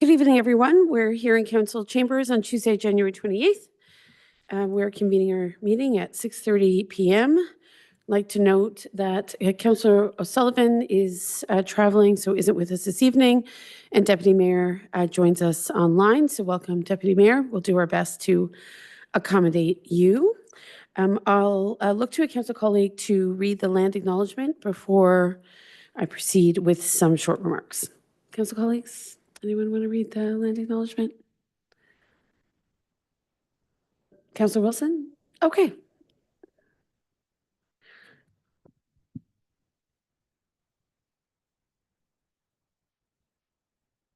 Good evening, everyone. We're here in Council Chambers on Tuesday, January 28th. We're convening our meeting at 6:30 p.m. I'd like to note that Councillor O'Sullivan is traveling, so isn't with us this evening, and Deputy Mayor joins us online. So welcome, Deputy Mayor. We'll do our best to accommodate you. I'll look to a council colleague to read the land acknowledgement before I proceed with some short remarks. Council colleagues? Anyone want to read the land acknowledgement? Councillor Wilson? Okay.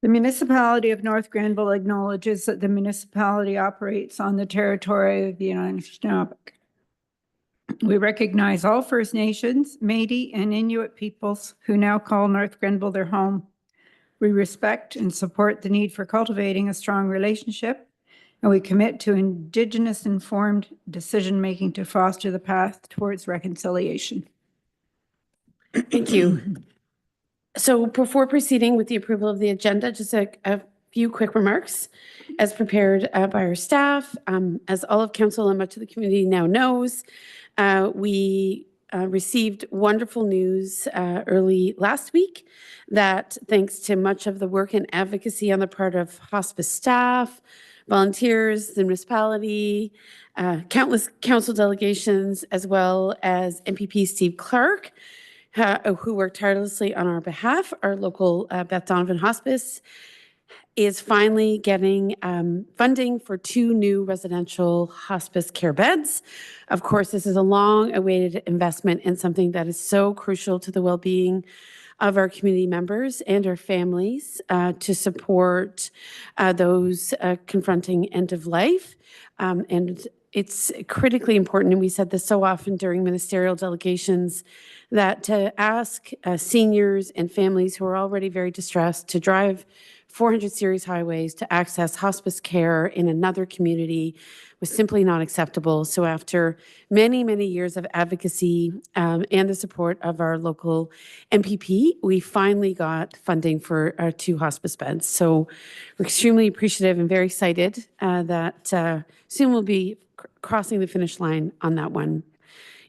The municipality of North Granville acknowledges that the municipality operates on the territory of the Anishinaabe. We recognize all First Nations, Métis, and Inuit peoples who now call North Granville their home. We respect and support the need for cultivating a strong relationship, and we commit to Indigenous-informed decision-making to foster the path towards reconciliation. Thank you. So before proceeding with the approval of the agenda, just a few quick remarks as prepared by our staff. As all of council and much of the community now knows, we received wonderful news early last week that thanks to much of the work and advocacy on the part of hospice staff, volunteers, the municipality, countless council delegations, as well as MPP Steve Clark, who worked tirelessly on our behalf, our local Beth Donovan Hospice is finally getting funding for 2 new residential hospice care beds. Of course, this is a long-awaited investment and something that is so crucial to the well-being of our community members and our families to support those confronting end of life. And it's critically important, and we said this so often during ministerial delegations, that to ask seniors and families who are already very distressed to drive 400 series highways to access hospice care in another community was simply not acceptable. So after many, many years of advocacy and the support of our local MPP, we finally got funding for our 2 hospice beds. So we're extremely appreciative and very excited that soon we'll be crossing the finish line on that one.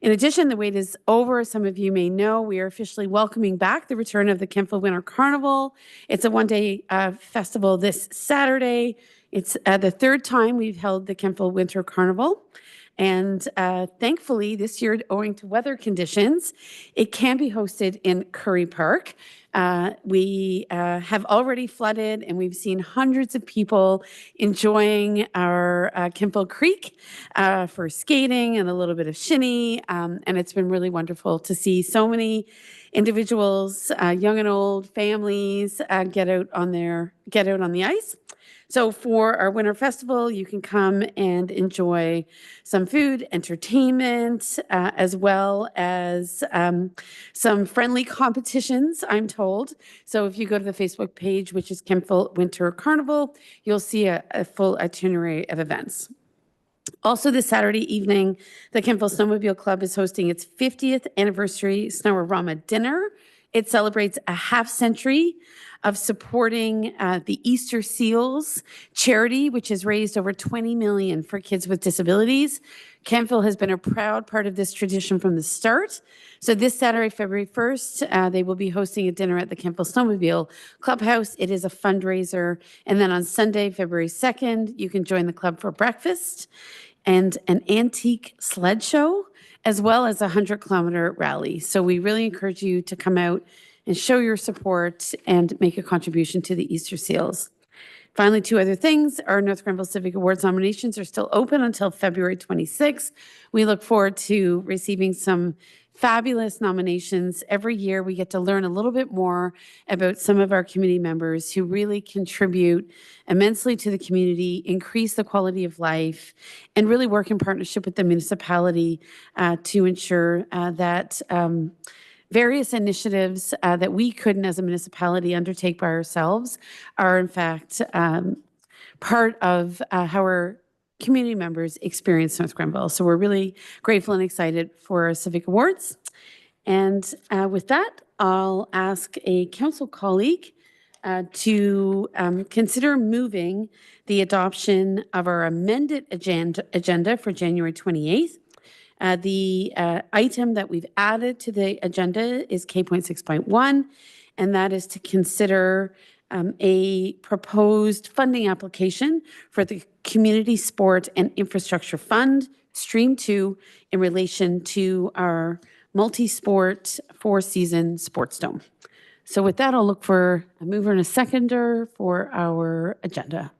In addition, the wait is over. Some of you may know we are officially welcoming back the return of the Kemptville Winter Carnival. It's a one-day festival this Saturday. It's the 3rd time we've held the Kemptville Winter Carnival. And thankfully, this year, owing to weather conditions, it can be hosted in Currie Park. We have already flooded, and we've seen hundreds of people enjoying our Kemptville Creek for skating and a little bit of shinny. And it's been really wonderful to see so many individuals, young and old, families, get out on the ice. So for our winter festival, you can come and enjoy some food, entertainment, as well as some friendly competitions, I'm told. So if you go to the Facebook page, which is Kemptville Winter Carnival, you'll see a full itinerary of events. Also this Saturday evening, the Kemptville Snowmobile Club is hosting its 50th anniversary Snow-A-Rama dinner. It celebrates a half-century of supporting the Easter Seals charity, which has raised over $20 million for kids with disabilities. Kemptville has been a proud part of this tradition from the start. So this Saturday, February 1st, they will be hosting a dinner at the Kemptville Snowmobile Clubhouse. It is a fundraiser. And then on Sunday, February 2nd, you can join the club for breakfast and an antique sled show, as well as a 100-kilometer rally. So we really encourage you to come out and show your support and make a contribution to the Easter Seals. Finally, 2 other things. Our North Granville Civic Awards nominations are still open until February 26th. We look forward to receiving some fabulous nominations. Every year we get to learn a little bit more about some of our community members who really contribute immensely to the community, increase the quality of life, and really work in partnership with the municipality to ensure that various initiatives that we couldn't as a municipality undertake by ourselves are in fact part of how our community members experience North Granville. So we're really grateful and excited for our Civic Awards. And with that, I'll ask a council colleague to consider moving the adoption of our amended agenda for January 28th. The item that we've added to the agenda is K.6.1, and that is to consider a proposed funding application for the Community Sport and Infrastructure Fund, Stream 2, in relation to our multi-sport four-season sports dome. So with that, I'll look for a mover and a seconder for our agenda.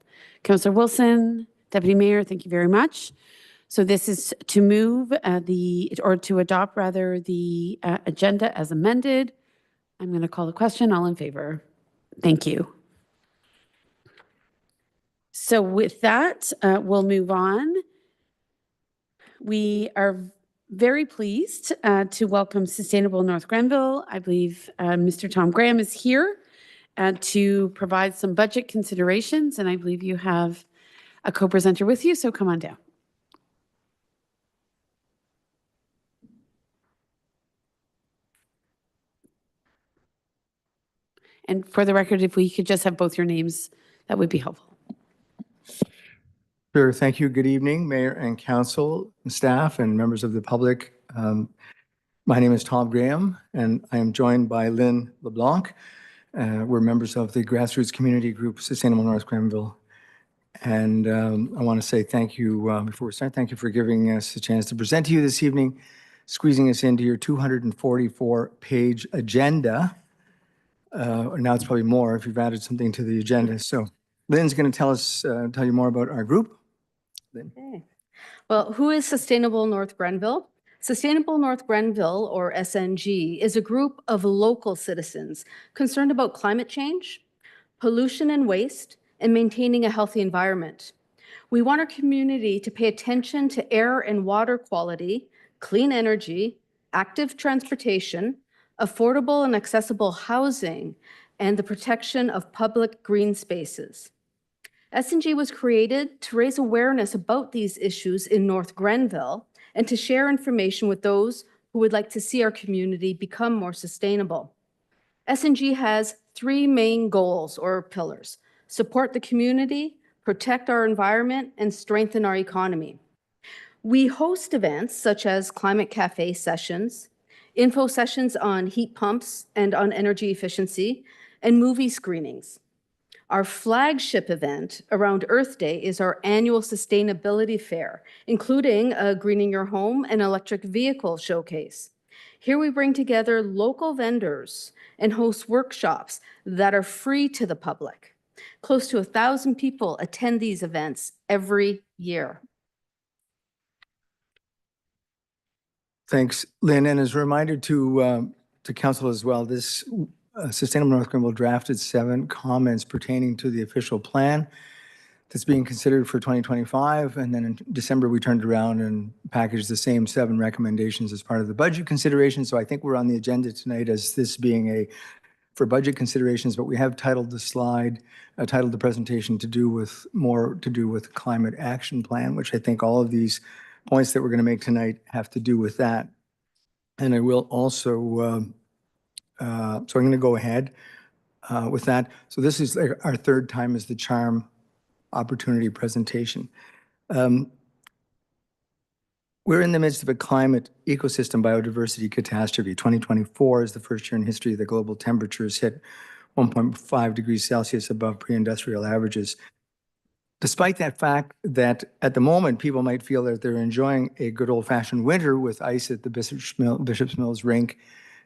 Councillor Wilson, Deputy Mayor, thank you very much. So this is to move to adopt rather the agenda as amended. I'm going to call the question. All in favor? Thank you. So with that, we'll move on. We are very pleased to welcome Sustainable North Grenville. I believe Mr. Tom Graham is here to provide some budget considerations, and I believe you have a co-presenter with you, so come on down. And for the record, if we could just have both your names, that would be helpful. Sure. Thank you. Good evening, Mayor and Council, and staff, and members of the public. My name is Tom Graham, and I am joined by Lynn LeBlanc. We're members of the grassroots community group Sustainable North Grenville. And I want to say thank you, before we start, thank you for giving us a chance to present to you this evening, squeezing us into your 244-page agenda. Now it's probably more if you've added something to the agenda. So Lynn's going to tell you more about our group. Lynn. Okay. Well, who is Sustainable North Grenville? Sustainable North Grenville, or SNG, is a group of local citizens concerned about climate change, pollution and waste, and maintaining a healthy environment. We want our community to pay attention to air and water quality, clean energy, active transportation, affordable and accessible housing, and the protection of public green spaces. SNG was created to raise awareness about these issues in North Grenville and to share information with those who would like to see our community become more sustainable. SNG has three main goals or pillars: support the community, protect our environment, and strengthen our economy. We host events such as climate cafe sessions, info sessions on heat pumps and on energy efficiency, and movie screenings. Our flagship event around Earth Day is our annual sustainability fair, including a Greening Your Home and electric vehicle showcase. Here we bring together local vendors and host workshops that are free to the public. Close to 1,000 people attend these events every year. Thanks, Lynn. And as a reminder to Council as well, this Sustainable North Grenville drafted 7 comments pertaining to the official plan that's being considered for 2025. And then in December, we turned around and packaged the same 7 recommendations as part of the budget consideration. So I think we're on the agenda tonight as this being for budget considerations, but we have titled the slide, titled the presentation more to do with climate action plan, which I think all of these points that we're going to make tonight have to do with that. And I will also, so I'm going to go ahead with that. So this is our 3rd time as the CHARM opportunity presentation. We're in the midst of a climate ecosystem biodiversity catastrophe. 2024 is the first year in history that global temperatures hit 1.5 degrees Celsius above pre-industrial averages. Despite that fact that at the moment people might feel that they're enjoying a good old-fashioned winter with ice at the Bishop's Mills rink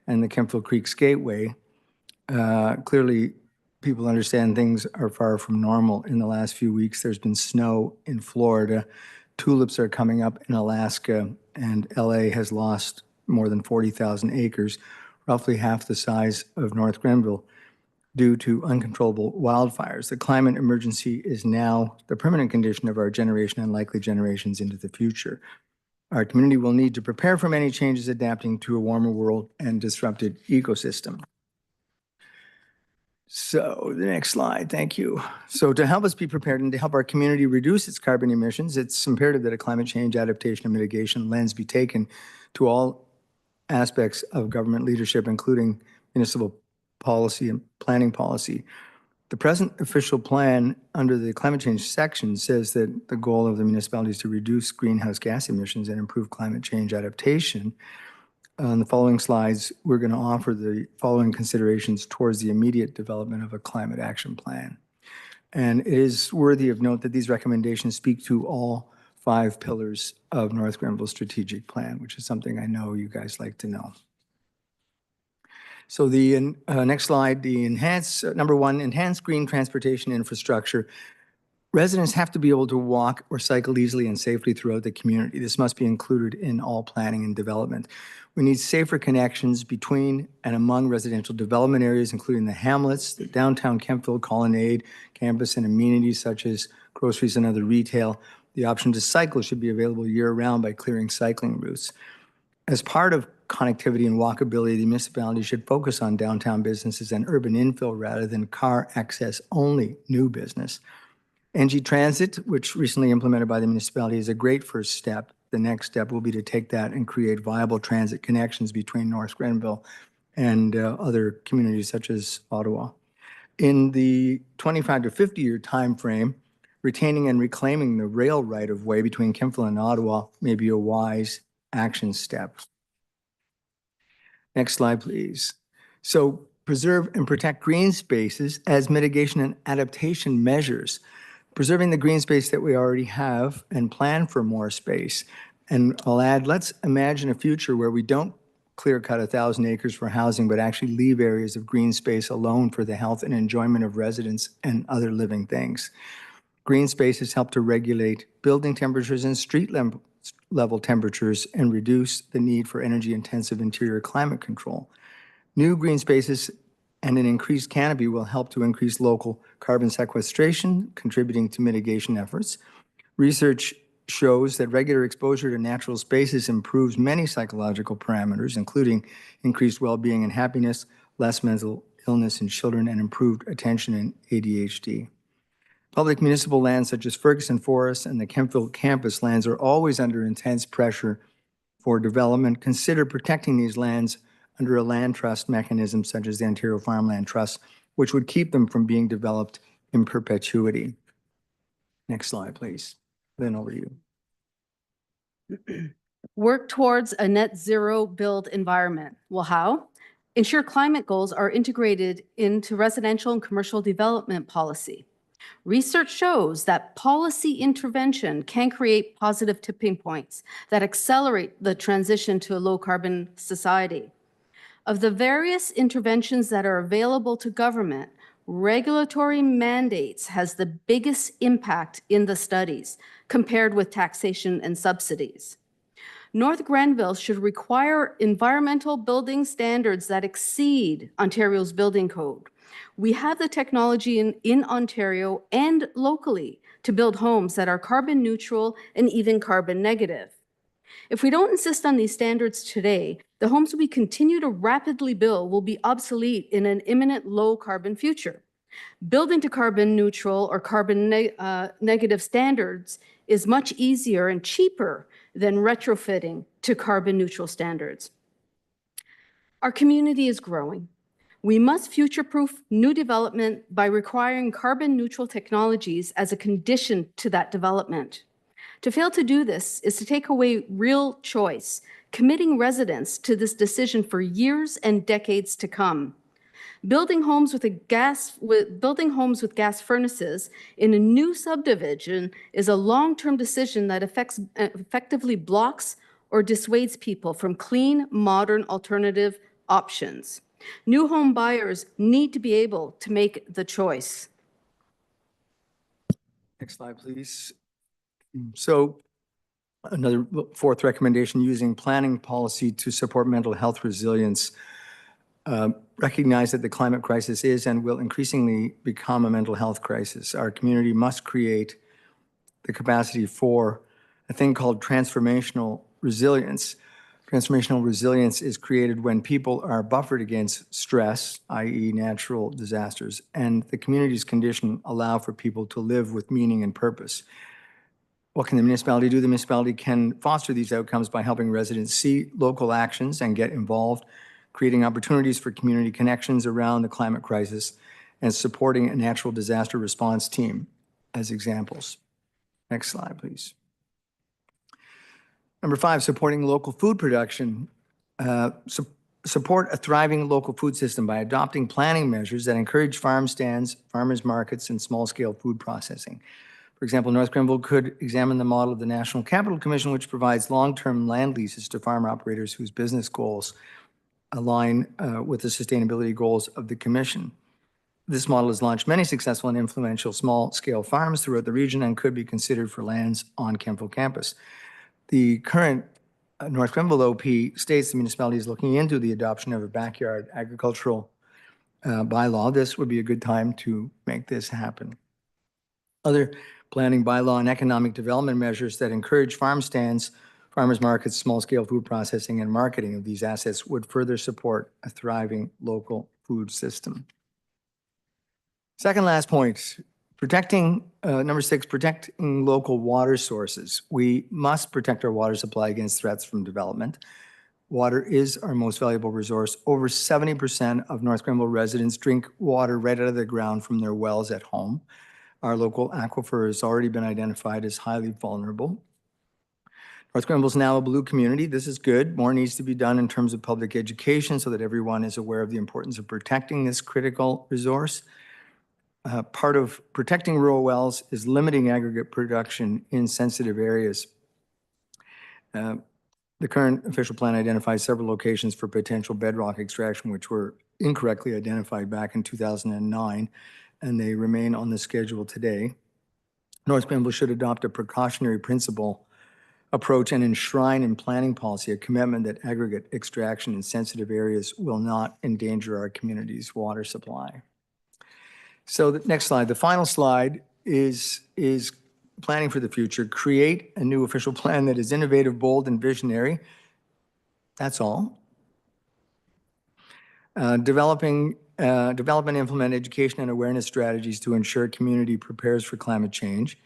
and the Kemptville Creek Skateway, clearly people understand things are far from normal. In the last few weeks, there's been snow in Florida. Tulips are coming up in Alaska, and LA has lost more than 40,000 acres, roughly half the size of North Grenville, due to uncontrollable wildfires. The climate emergency is now the permanent condition of our generation and likely generations into the future. Our community will need to prepare for many changes adapting to a warmer world and disrupted ecosystem. So the next slide, thank you. So to help us be prepared and to help our community reduce its carbon emissions, it's imperative that a climate change adaptation and mitigation lens be taken to all aspects of government leadership, including municipal policy and planning policy. The present official plan under the climate change section says that the goal of the municipality is to reduce greenhouse gas emissions and improve climate change adaptation. On the following slides, we're going to offer the following considerations towards the immediate development of a climate action plan. And it is worthy of note that these recommendations speak to all 5 pillars of North Grenville Strategic Plan, which is something I know you guys like to know. So the next slide, the number 1, enhance green transportation infrastructure. Residents have to be able to walk or cycle easily and safely throughout the community. This must be included in all planning and development. We need safer connections between and among residential development areas, including the hamlets, the downtown Kemptville Colonnade campus, and amenities such as groceries and other retail. The option to cycle should be available year-round by clearing cycling routes. As part of connectivity and walkability, the municipality should focus on downtown businesses and urban infill rather than car access only new business. NG Transit, which recently implemented by the municipality, is a great first step. The next step will be to take that and create viable transit connections between North Grenville and other communities such as Ottawa. In the 25 to 50-year time frame, retaining and reclaiming the rail right-of-way between Kemptville and Ottawa may be a wise action step. Next slide, please. So preserve and protect green spaces as mitigation and adaptation measures. Preserving the green space that we already have and plan for more space. And I'll add, let's imagine a future where we don't clear cut 1,000 acres for housing, but actually leave areas of green space alone for the health and enjoyment of residents and other living things. Green spaces help to regulate building temperatures and street level temperatures and reduce the need for energy-intensive interior climate control. New green spaces and an increased canopy will help to increase local carbon sequestration, contributing to mitigation efforts. Research shows that regular exposure to natural spaces improves many psychological parameters, including increased well-being and happiness, less mental illness in children, and improved attention and ADHD. Public municipal lands such as Ferguson Forest and the Kemptville campus lands are always under intense pressure for development. Consider protecting these lands under a land trust mechanism such as the Ontario Farmland Trust, which would keep them from being developed in perpetuity. Next slide, please. Then over to you. Work towards a net zero build environment. Well, how? Ensure climate goals are integrated into residential and commercial development policy. Research shows that policy intervention can create positive tipping points that accelerate the transition to a low carbon society. Of the various interventions that are available to government, regulatory mandates has the biggest impact in the studies compared with taxation and subsidies. North Grenville should require environmental building standards that exceed Ontario's building code. We have the technology in Ontario and locally to build homes that are carbon neutral and even carbon negative. If we don't insist on these standards today, the homes we continue to rapidly build will be obsolete in an imminent low carbon future. Building to carbon neutral or carbon negative standards is much easier and cheaper than retrofitting to carbon neutral standards. Our community is growing. We must future-proof new development by requiring carbon neutral technologies as a condition to that development. To fail to do this is to take away real choice, committing residents to this decision for years and decades to come. Building homes with gas furnaces in a new subdivision is a long-term decision that effectively blocks or dissuades people from clean, modern alternative options. New home buyers need to be able to make the choice. Next slide, please. So another 4th recommendation, using planning policy to support mental health resilience. Recognize that the climate crisis is and will increasingly become a mental health crisis. Our community must create the capacity for a thing called transformational resilience. Transformational resilience is created when people are buffered against stress, i.e. natural disasters, and the community's condition allow for people to live with meaning and purpose. What can the municipality do? The municipality can foster these outcomes by helping residents see local actions and get involved, creating opportunities for community connections around the climate crisis, and supporting a natural disaster response team as examples. Next slide, please. Number 5, supporting local food production. Support a thriving local food system by adopting planning measures that encourage farm stands, farmers markets, and small-scale food processing. For example, North Grenville could examine the model of the National Capital Commission, which provides long-term land leases to farm operators whose business goals align with the sustainability goals of the Commission. This model has launched many successful and influential small-scale farms throughout the region and could be considered for lands on Kemptville campus. The current North Grenville OP states the municipality is looking into the adoption of a backyard agricultural bylaw. This would be a good time to make this happen. Other planning bylaw and economic development measures that encourage farm stands, farmers markets, small-scale food processing, and marketing of these assets would further support a thriving local food system. Second last point, number 6, protecting local water sources. We must protect our water supply against threats from development. Water is our most valuable resource. Over 70% of North Grenville residents drink water right out of the ground from their wells at home. Our local aquifer has already been identified as highly vulnerable. North Grenville is now a blue community. This is good. More needs to be done in terms of public education so that everyone is aware of the importance of protecting this critical resource. Part of protecting rural wells is limiting aggregate production in sensitive areas. The current official plan identifies several locations for potential bedrock extraction, which were incorrectly identified back in 2009, and they remain on the schedule today. North Grenville should adopt a precautionary principle approach and enshrine in planning policy a commitment that aggregate extraction in sensitive areas will not endanger our community's water supply. So the next slide, the final slide is planning for the future. Create a new official plan that is innovative, bold, and visionary. That's all. Develop and implement education and awareness strategies to ensure community prepares for climate change.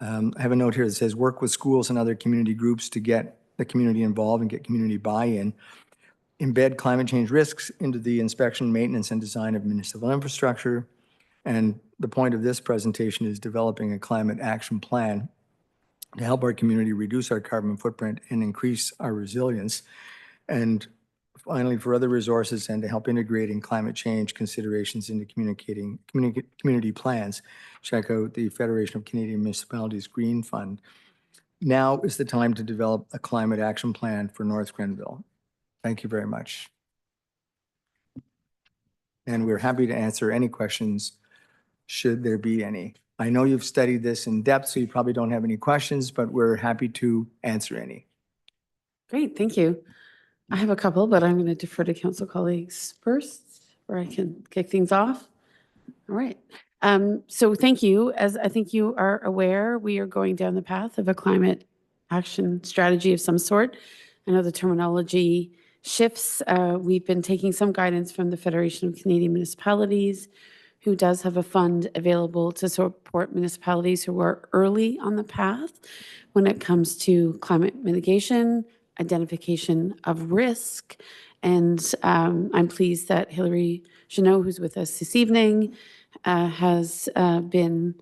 I have a note here that says work with schools and other community groups to get the community involved and get community buy-in. Embed climate change risks into the inspection, maintenance, and design of municipal infrastructure. And the point of this presentation is developing a climate action plan to help our community reduce our carbon footprint and increase our resilience. And finally, for other resources and to help integrating climate change considerations into community plans, check out the Federation of Canadian Municipalities Green Fund. Now is the time to develop a climate action plan for North Grenville. Thank you very much. And we're happy to answer any questions should there be any. I know you've studied this in depth, so you probably don't have any questions, but we're happy to answer any. Great, thank you. I have a couple, but I'm going to defer to council colleagues first, where I can kick things off. All right. So thank you. As I think you are aware, we are going down the path of a climate action strategy of some sort. I know the terminology shifts. We've been taking some guidance from the Federation of Canadian Municipalities, who does have a fund available to support municipalities who are early on the path when it comes to climate mitigation, identification of risk. And I'm pleased that Hilary Jeannot, who's with us this evening, has been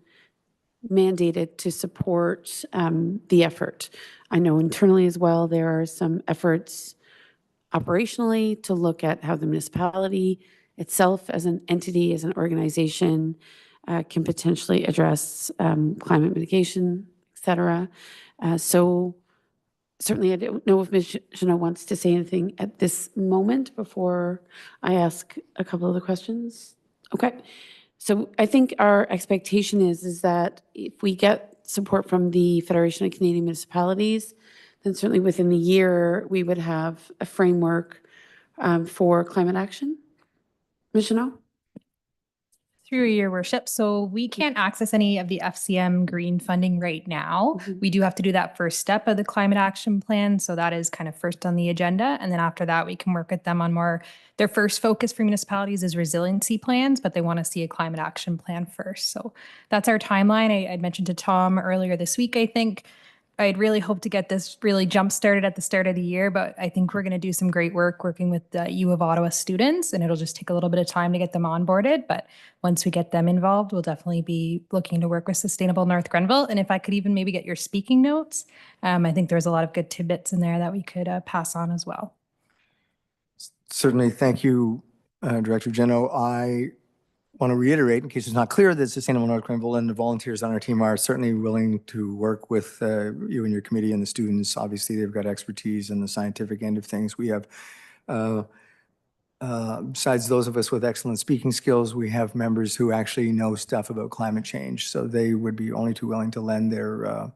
mandated to support the effort. I know internally as well, there are some efforts operationally to look at how the municipality itself as an entity, as an organization, can potentially address climate mitigation, et cetera. So certainly I don't know if Ms. Jeannot wants to say anything at this moment before I ask a couple of the questions. Okay. So I think our expectation is that if we get support from the Federation of Canadian Municipalities, then certainly within the year, we would have a framework for climate action. Ms. Jeannot? Through your worship. So we can't access any of the FCM green funding right now. We do have to do that first step of the climate action plan. So that is kind of first on the agenda. And then after that, we can work with them on more, their first focus for municipalities is resiliency plans, but they want to see a climate action plan first. So that's our timeline. I mentioned to Tom earlier this week, I think, I'd really hope to get this really jump started at the start of the year, but I think we're going to do some great work working with the U of Ottawa students, and it'll just take a little bit of time to get them onboarded. But once we get them involved, we'll definitely be looking to work with Sustainable North Grenville. And if I could even maybe get your speaking notes, I think there's a lot of good tidbits in there that we could pass on as well. Certainly, thank you, Director Geno. I want to reiterate, in case it's not clear, that Sustainable North Grenville and the volunteers on our team are certainly willing to work with you and your committee and the students. Obviously, they've got expertise in the scientific end of things. We have, besides those of us with excellent speaking skills, we have members who actually know stuff about climate change. So they would be only too willing to lend their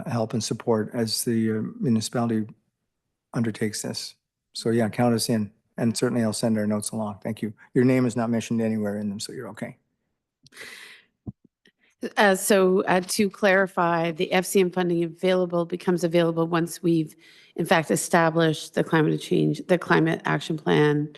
help and support as the municipality undertakes this. So yeah, count us in. And certainly I'll send our notes along. Thank you. Your name is not mentioned anywhere in them, so you're okay. So to clarify, the FCM funding becomes available once we've, in fact, established the climate action plan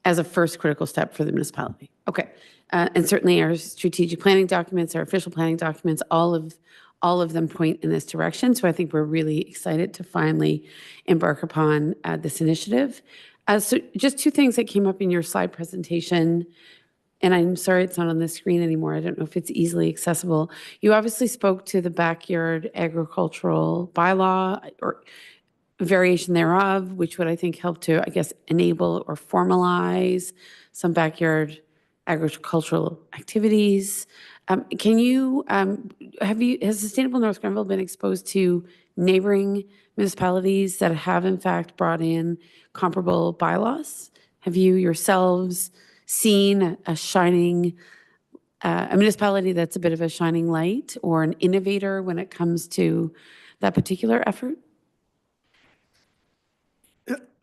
as a first critical step for the municipality. Okay. And certainly our strategic planning documents, our official planning documents, all of them point in this direction. So I think we're really excited to finally embark upon this initiative. So just two things that came up in your slide presentation, and I'm sorry it's not on the screen anymore. I don't know if it's easily accessible. You obviously spoke to the backyard agricultural bylaw or variation thereof, which would, I think, help to, I guess, enable or formalize some backyard agricultural activities. Has Sustainable North Grenville been exposed to neighboring municipalities that have in fact brought in comparable bylaws? Have you yourselves seen a municipality that's a bit of a shining light or an innovator when it comes to that particular effort?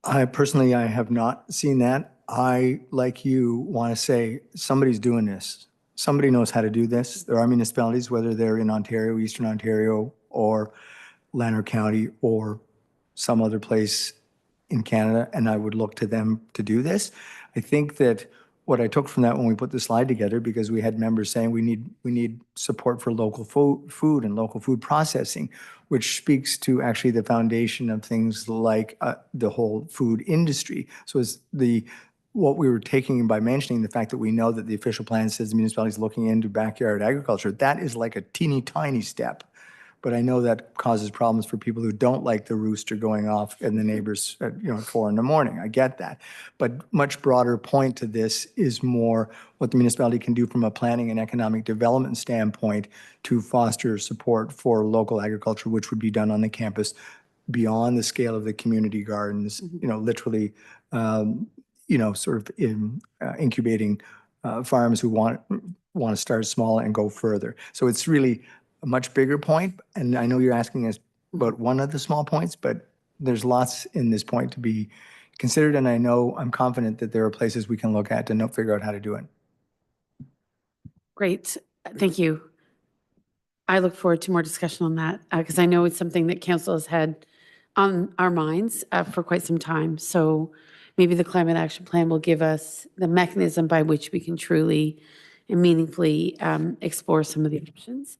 I have not seen that. I, like you, want to say somebody's doing this. Somebody knows how to do this. There are municipalities, whether they're in Ontario, Eastern Ontario, or Lanark County, or some other place in Canada, and I would look to them to do this. I think that what I took from that when we put the slide together, because we had members saying we need support for local food and local food processing, which speaks to actually the foundation of things like the whole food industry. So it's what we were taking by mentioning the fact that we know that the official plan says the municipality is looking into backyard agriculture. That is like a teeny tiny step. But I know that causes problems for people who don't like the rooster going off and the neighbors at 4 in the morning. I get that. But much broader point to this is more what the municipality can do from a planning and economic development standpoint to foster support for local agriculture, which would be done on the campus beyond the scale of the community gardens, literally, sort of incubating farms who want to start small and go further. So it's really a much bigger point, and I know you're asking us about one of the small points, but there's lots in this point to be considered, and I'm confident that there are places we can look at to figure out how to do it. Great, thank you. I look forward to more discussion on that because I know it's something that council has had on our minds for quite some time. So maybe the climate action plan will give us the mechanism by which we can truly and meaningfully explore some of the options.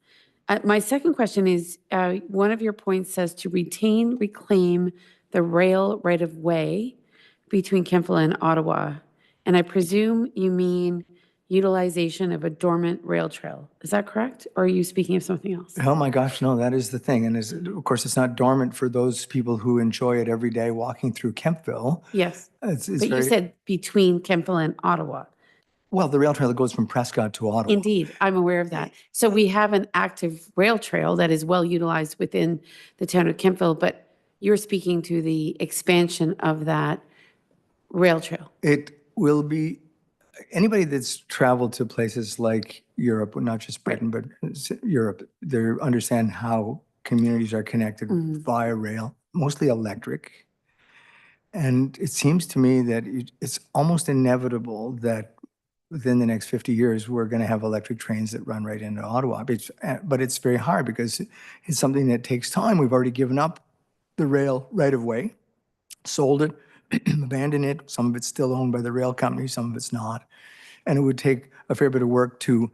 My second question is, one of your points says to reclaim the rail right-of-way between Kemptville and Ottawa. And I presume you mean utilization of a dormant rail trail. Is that correct? Or are you speaking of something else? Oh my gosh, no, that is the thing. And of course, it's not dormant for those people who enjoy it every day walking through Kemptville. Yes, It's but you said between Kemptville and Ottawa. Well, the rail trail that goes from Prescott to Ottawa. Indeed, I'm aware of that. So we have an active rail trail that is well utilized within the town of Kemptville, but you're speaking to the expansion of that rail trail. It will be, anybody that's traveled to places like Europe, not just Britain, but Europe, they understand how communities are connected via rail, mostly electric. And it seems to me that it's almost inevitable that within the next 50 years, we're going to have electric trains that run right into Ottawa. But it's very hard because it's something that takes time. We've already given up the rail right-of-way, sold it, abandoned it. Some of it's still owned by the rail company, some of it's not. And it would take a fair bit of work to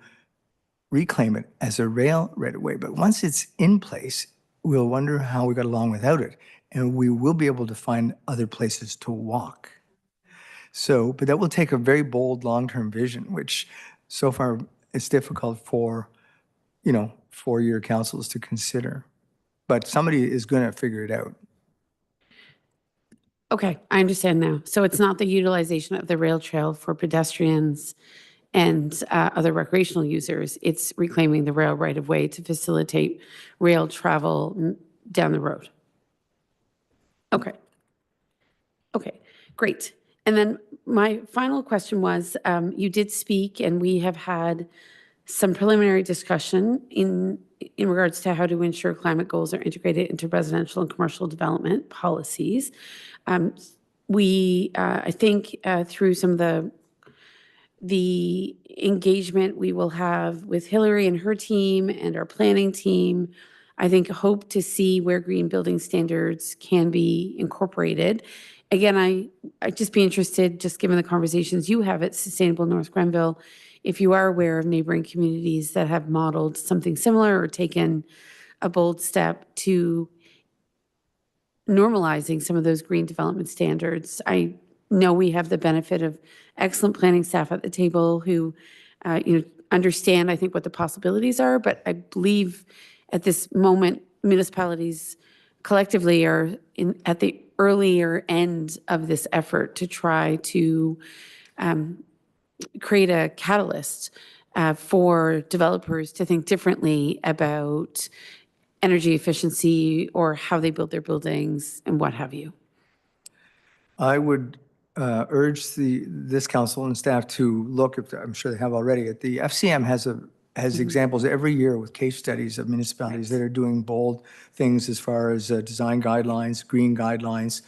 reclaim it as a rail right-of-way. But once it's in place, we'll wonder how we got along without it. And we will be able to find other places to walk. So, but that will take a very bold long-term vision, which so far it's difficult for, you know, four-year councils to consider. But somebody is going to figure it out. Okay, I understand now. So it's not the utilization of the rail trail for pedestrians and other recreational users. It's reclaiming the rail right of way to facilitate rail travel down the road. Okay. Okay, great. And then my final question was, you did speak and we have had some preliminary discussion in regards to how to ensure climate goals are integrated into residential and commercial development policies. I think through some of the engagement we will have with Hillary and her team and our planning team, I think hope to see where green building standards can be incorporated. Again, I'd just be interested, just given the conversations you have at Sustainable North Grenville, if you are aware of neighboring communities that have modeled something similar or taken a bold step to normalizing some of those green development standards. I know we have the benefit of excellent planning staff at the table who, understand, I think, what the possibilities are, but I believe at this moment, municipalities collectively are at the earlier end of this effort to try to create a catalyst for developers to think differently about energy efficiency or how they build their buildings and what have you. I would urge this council and staff to look, if I'm sure they have already, at the FCM has examples every year with case studies of municipalities that are doing bold things as far as design guidelines, green guidelines,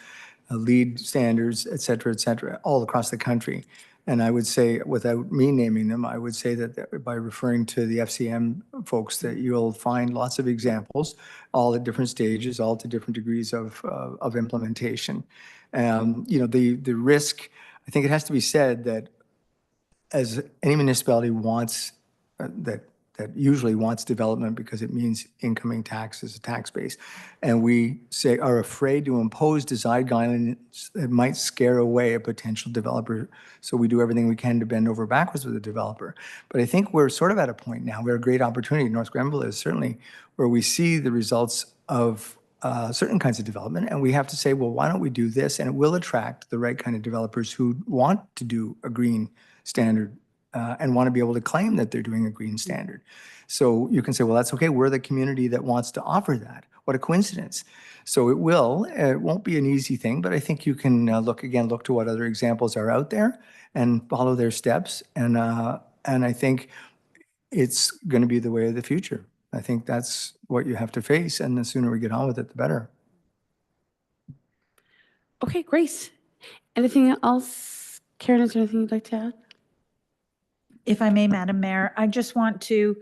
LEED standards, et cetera, all across the country. And I would say, without me naming them, I would say that by referring to the FCM folks, that you'll find lots of examples, all at different stages, all to different degrees of implementation. The risk, I think it has to be said that as any municipality wants, that usually wants development because it means incoming tax as a tax base. And we say are afraid to impose design guidelines that might scare away a potential developer. So we do everything we can to bend over backwards with a developer. But I think we're sort of at a point now where a great opportunity, North Grenville is certainly, where we see the results of certain kinds of development. And we have to say, well, why don't we do this? And it will attract the right kind of developers who want to do a green standard and want to be able to claim that they're doing a green standard. So you can say, well, that's okay. We're the community that wants to offer that. What a coincidence. So it won't be an easy thing, but I think you can look to what other examples are out there and follow their steps. And I think it's going to be the way of the future. I think that's what you have to face. And the sooner we get on with it, the better. Okay, great. Anything else? Karen, is there anything you'd like to add? If I may, Madam Mayor, I just want to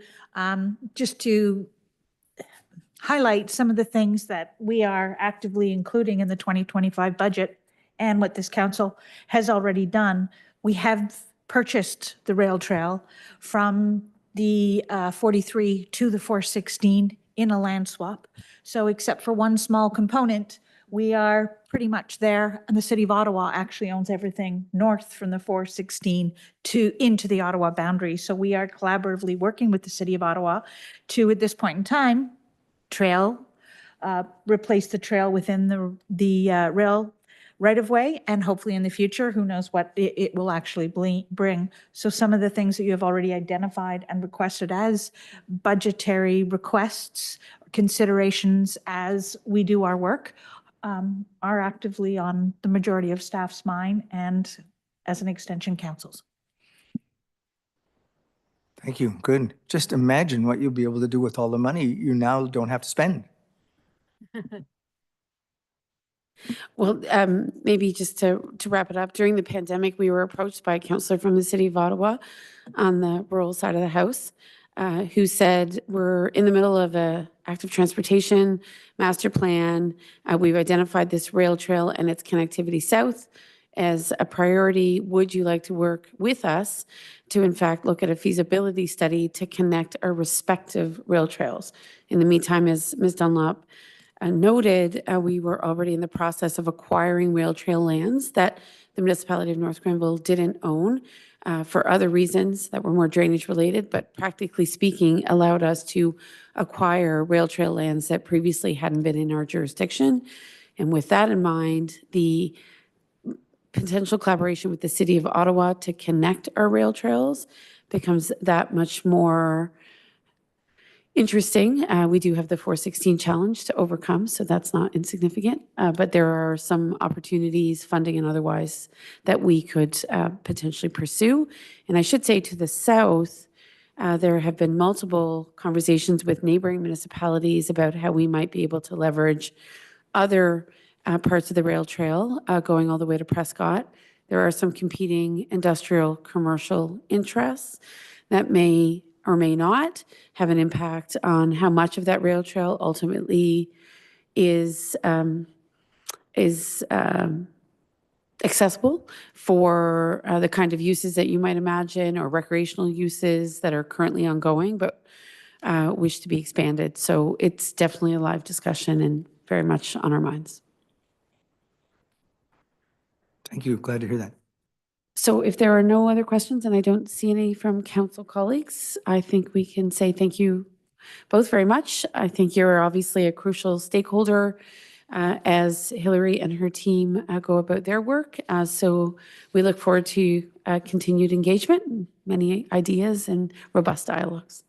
highlight some of the things that we are actively including in the 2025 budget and what this council has already done. We have purchased the rail trail from the 43 to the 416 in a land swap. So except for one small component, we are pretty much there, and the City of Ottawa actually owns everything north from the 416 into the Ottawa boundary. So we are collaboratively working with the City of Ottawa to, at this point in time, replace the trail within the rail right-of-way, and hopefully in the future, who knows what it will actually bring. So some of the things that you have already identified and requested as budgetary requests, considerations as we do our work, are actively on the majority of staff's mind and as an extension council's. Thank you. Good. Just imagine what you'll be able to do with all the money you now don't have to spend. Well, maybe just to wrap it up, during the pandemic, we were approached by a councillor from the City of Ottawa on the rural side of the house who said, we're in the middle of a active transportation master plan. We've identified this rail trail and its connectivity south. as a priority, would you like to work with us to in fact look at a feasibility study to connect our respective rail trails? In the meantime, as Ms. Dunlop noted, we were already in the process of acquiring rail trail lands that the municipality of North Grenville didn't own for other reasons that were more drainage related, but practically speaking, allowed us to acquire rail trail lands that previously hadn't been in our jurisdiction. And with that in mind, the potential collaboration with the City of Ottawa to connect our rail trails becomes that much more interesting. We do have the 416 challenge to overcome, so that's not insignificant. But there are some opportunities, funding and otherwise, that we could potentially pursue. And I should say to the south, there have been multiple conversations with neighboring municipalities about how we might be able to leverage other parts of the rail trail going all the way to Prescott. There are some competing industrial commercial interests that may or may not have an impact on how much of that rail trail ultimately is accessible for the kind of uses that you might imagine, or recreational uses that are currently ongoing but wish to be expanded. So it's definitely a live discussion and very much on our minds. Thank you. Glad to hear that. So if there are no other questions, and I don't see any from council colleagues, I think we can say thank you both very much. I think you're obviously a crucial stakeholder as Hillary and her team go about their work. So we look forward to continued engagement, many ideas, and robust dialogues.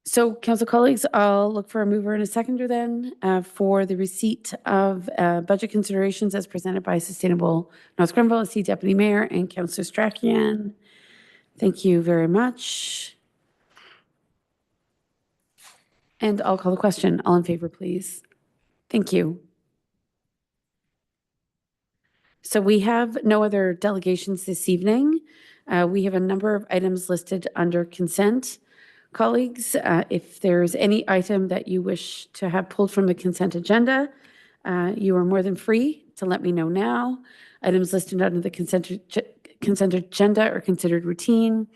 So, council colleagues, I'll look for a mover and a seconder then for the receipt of budget considerations as presented by Sustainable North Grenville, SC Deputy Mayor and Councillor Strachian. Thank you very much. And I'll call the question. All in favor, please. Thank you. So we have no other delegations this evening. We have a number of items listed under consent. Colleagues, if there's any item that you wish to have pulled from the consent agenda, you are more than free to let me know now. Items listed under the consent agenda are considered routine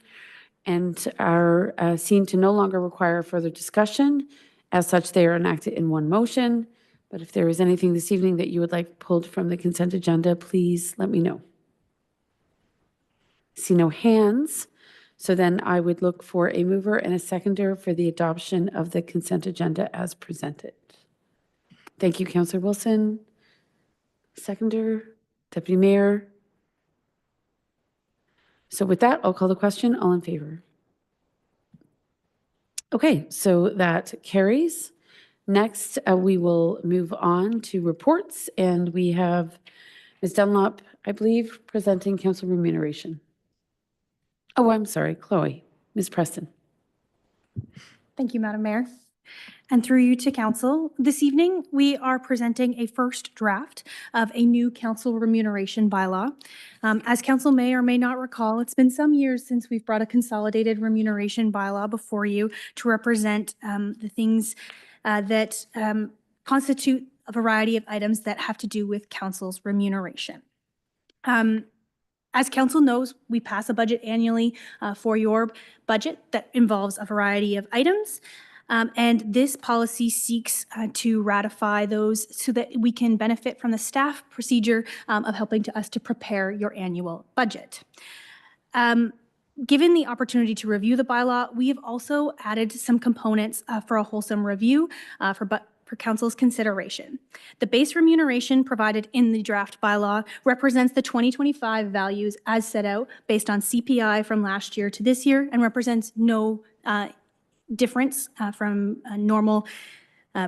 and are seen to no longer require further discussion. As such, they are enacted in one motion. But if there is anything this evening that you would like pulled from the consent agenda, please let me know. See no hands. So then I would look for a mover and a seconder for the adoption of the consent agenda as presented. Thank you, Councillor Wilson. Seconder, Deputy Mayor. So with that, I'll call the question. All in favor? Okay, so that carries. Next, we will move on to reports, and we have Ms. Dunlop, I believe, presenting council remuneration. Oh, I'm sorry, Chloe. Ms. Preston. Thank you, Madam Mayor. And through you to council, this evening we are presenting a first draft of a new council remuneration bylaw. As council may or may not recall, it's been some years since we've brought a consolidated remuneration bylaw before you to represent the things that constitute a variety of items that have to do with council's remuneration. As council knows, we pass a budget annually for your budget that involves a variety of items. And this policy seeks to ratify those so that we can benefit from the staff procedure of helping us to prepare your annual budget. Given the opportunity to review the bylaw, we have also added some components for a wholesome review for council's consideration. The base remuneration provided in the draft bylaw represents the 2025 values as set out based on CPI from last year to this year and represents no difference from a normal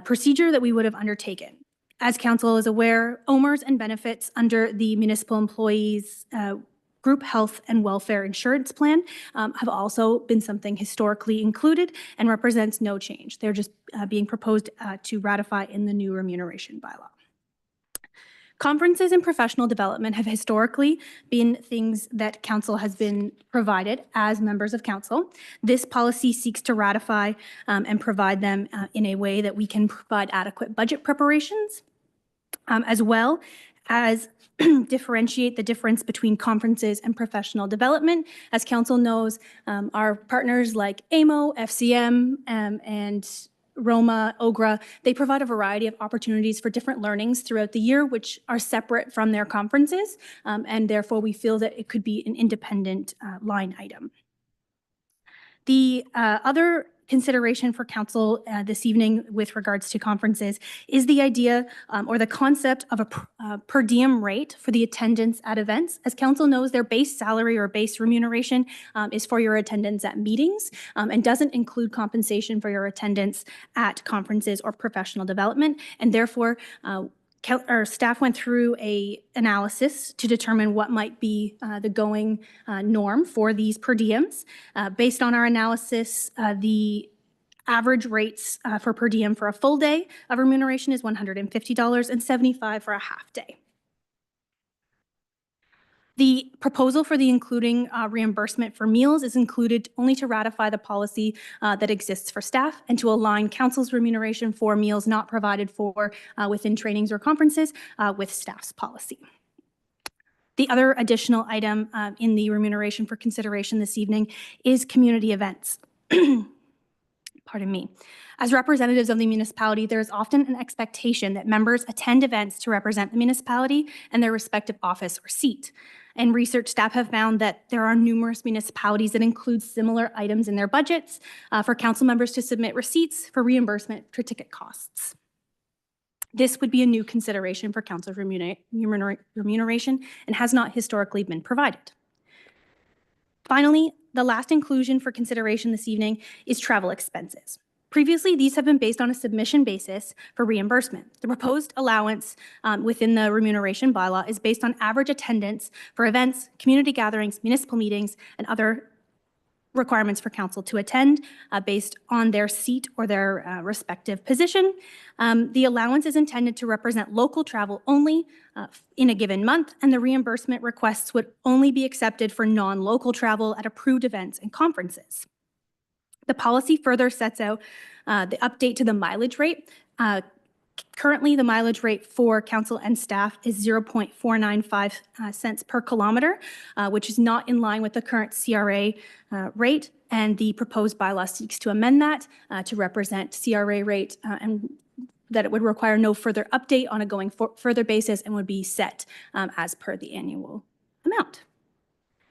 procedure that we would have undertaken. As council is aware, OMERS and benefits under the municipal employees group health and welfare insurance plan have also been something historically included and represents no change. They're just being proposed to ratify in the new remuneration bylaw. Conferences and professional development have historically been things that council has been provided as members of council. This policy seeks to ratify and provide them in a way that we can provide adequate budget preparations. as well as differentiate the difference between conferences and professional development. As council knows, our partners like AMO, FCM, and Roma, OGRA, they provide a variety of opportunities for different learnings throughout the year, which are separate from their conferences, and therefore we feel that it could be an independent line item. The other consideration for council this evening with regards to conferences is the idea or the concept of a per diem rate for the attendance at events. As council knows, their base salary or base remuneration is for your attendance at meetings and doesn't include compensation for your attendance at conferences or professional development. And therefore, our staff went through a analysis to determine what might be the going norm for these per diems. Based on our analysis, the average rates for per diem for a full day of remuneration is $150 and $75 for a half day. The proposal for the including reimbursement for meals is included only to ratify the policy that exists for staff and to align council's remuneration for meals not provided for within trainings or conferences with staff's policy. The other additional item in the remuneration for consideration this evening is community events. Pardon me. As representatives of the municipality, there is often an expectation that members attend events to represent the municipality and their respective office or seat. And research staff have found that there are numerous municipalities that include similar items in their budgets for council members to submit receipts for reimbursement for ticket costs. This would be a new consideration for council remuneration and has not historically been provided. Finally, the last inclusion for consideration this evening is travel expenses. Previously, these have been based on a submission basis for reimbursement. The proposed allowance within the remuneration bylaw is based on average attendance for events, community gatherings, municipal meetings, and other requirements for council to attend based on their seat or their respective position. The allowance is intended to represent local travel only in a given month, and the reimbursement requests would only be accepted for non-local travel at approved events and conferences. The policy further sets out the update to the mileage rate. Currently, the mileage rate for council and staff is 0.495 cents per kilometer, which is not in line with the current CRA rate, and the proposed bylaw seeks to amend that to represent CRA rate and that it would require no further update on a going further basis and would be set as per the annual amount.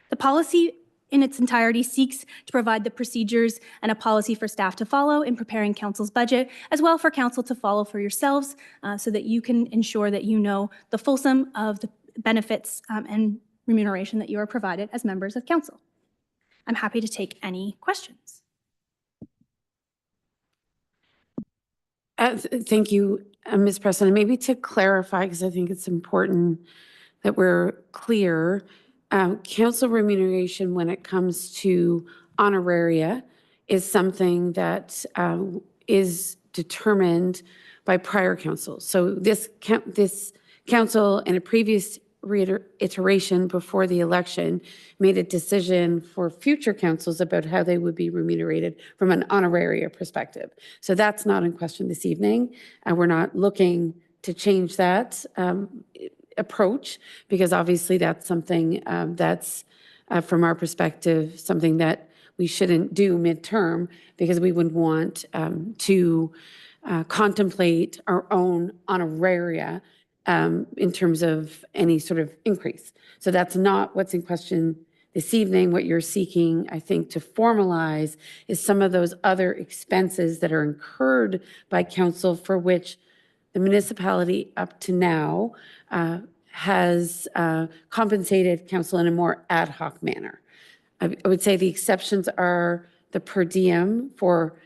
The policy in its entirety seeks to provide the procedures and a policy for staff to follow in preparing council's budget, as well for council to follow for yourselves so that you can ensure that you know the full sum of the benefits and remuneration that you are provided as members of council. I'm happy to take any questions. Thank you, Ms. Preston. Maybe to clarify, because I think it's important that we're clear, council remuneration when it comes to honoraria is something that is determined by prior council. So this council in a previous iteration before the election made a decision for future councils about how they would be remunerated from an honoraria perspective. So that's not in question this evening. We're not looking to change that approach, because obviously that's something that's, from our perspective, something that we shouldn't do midterm, because we wouldn't want to contemplate our own honoraria in terms of any sort of increase. So that's not what's in question this evening. What you're seeking, I think, to formalize is some of those other expenses that are incurred by council for which the municipality up to now has compensated council in a more ad hoc manner. I would say the exceptions are the per diem for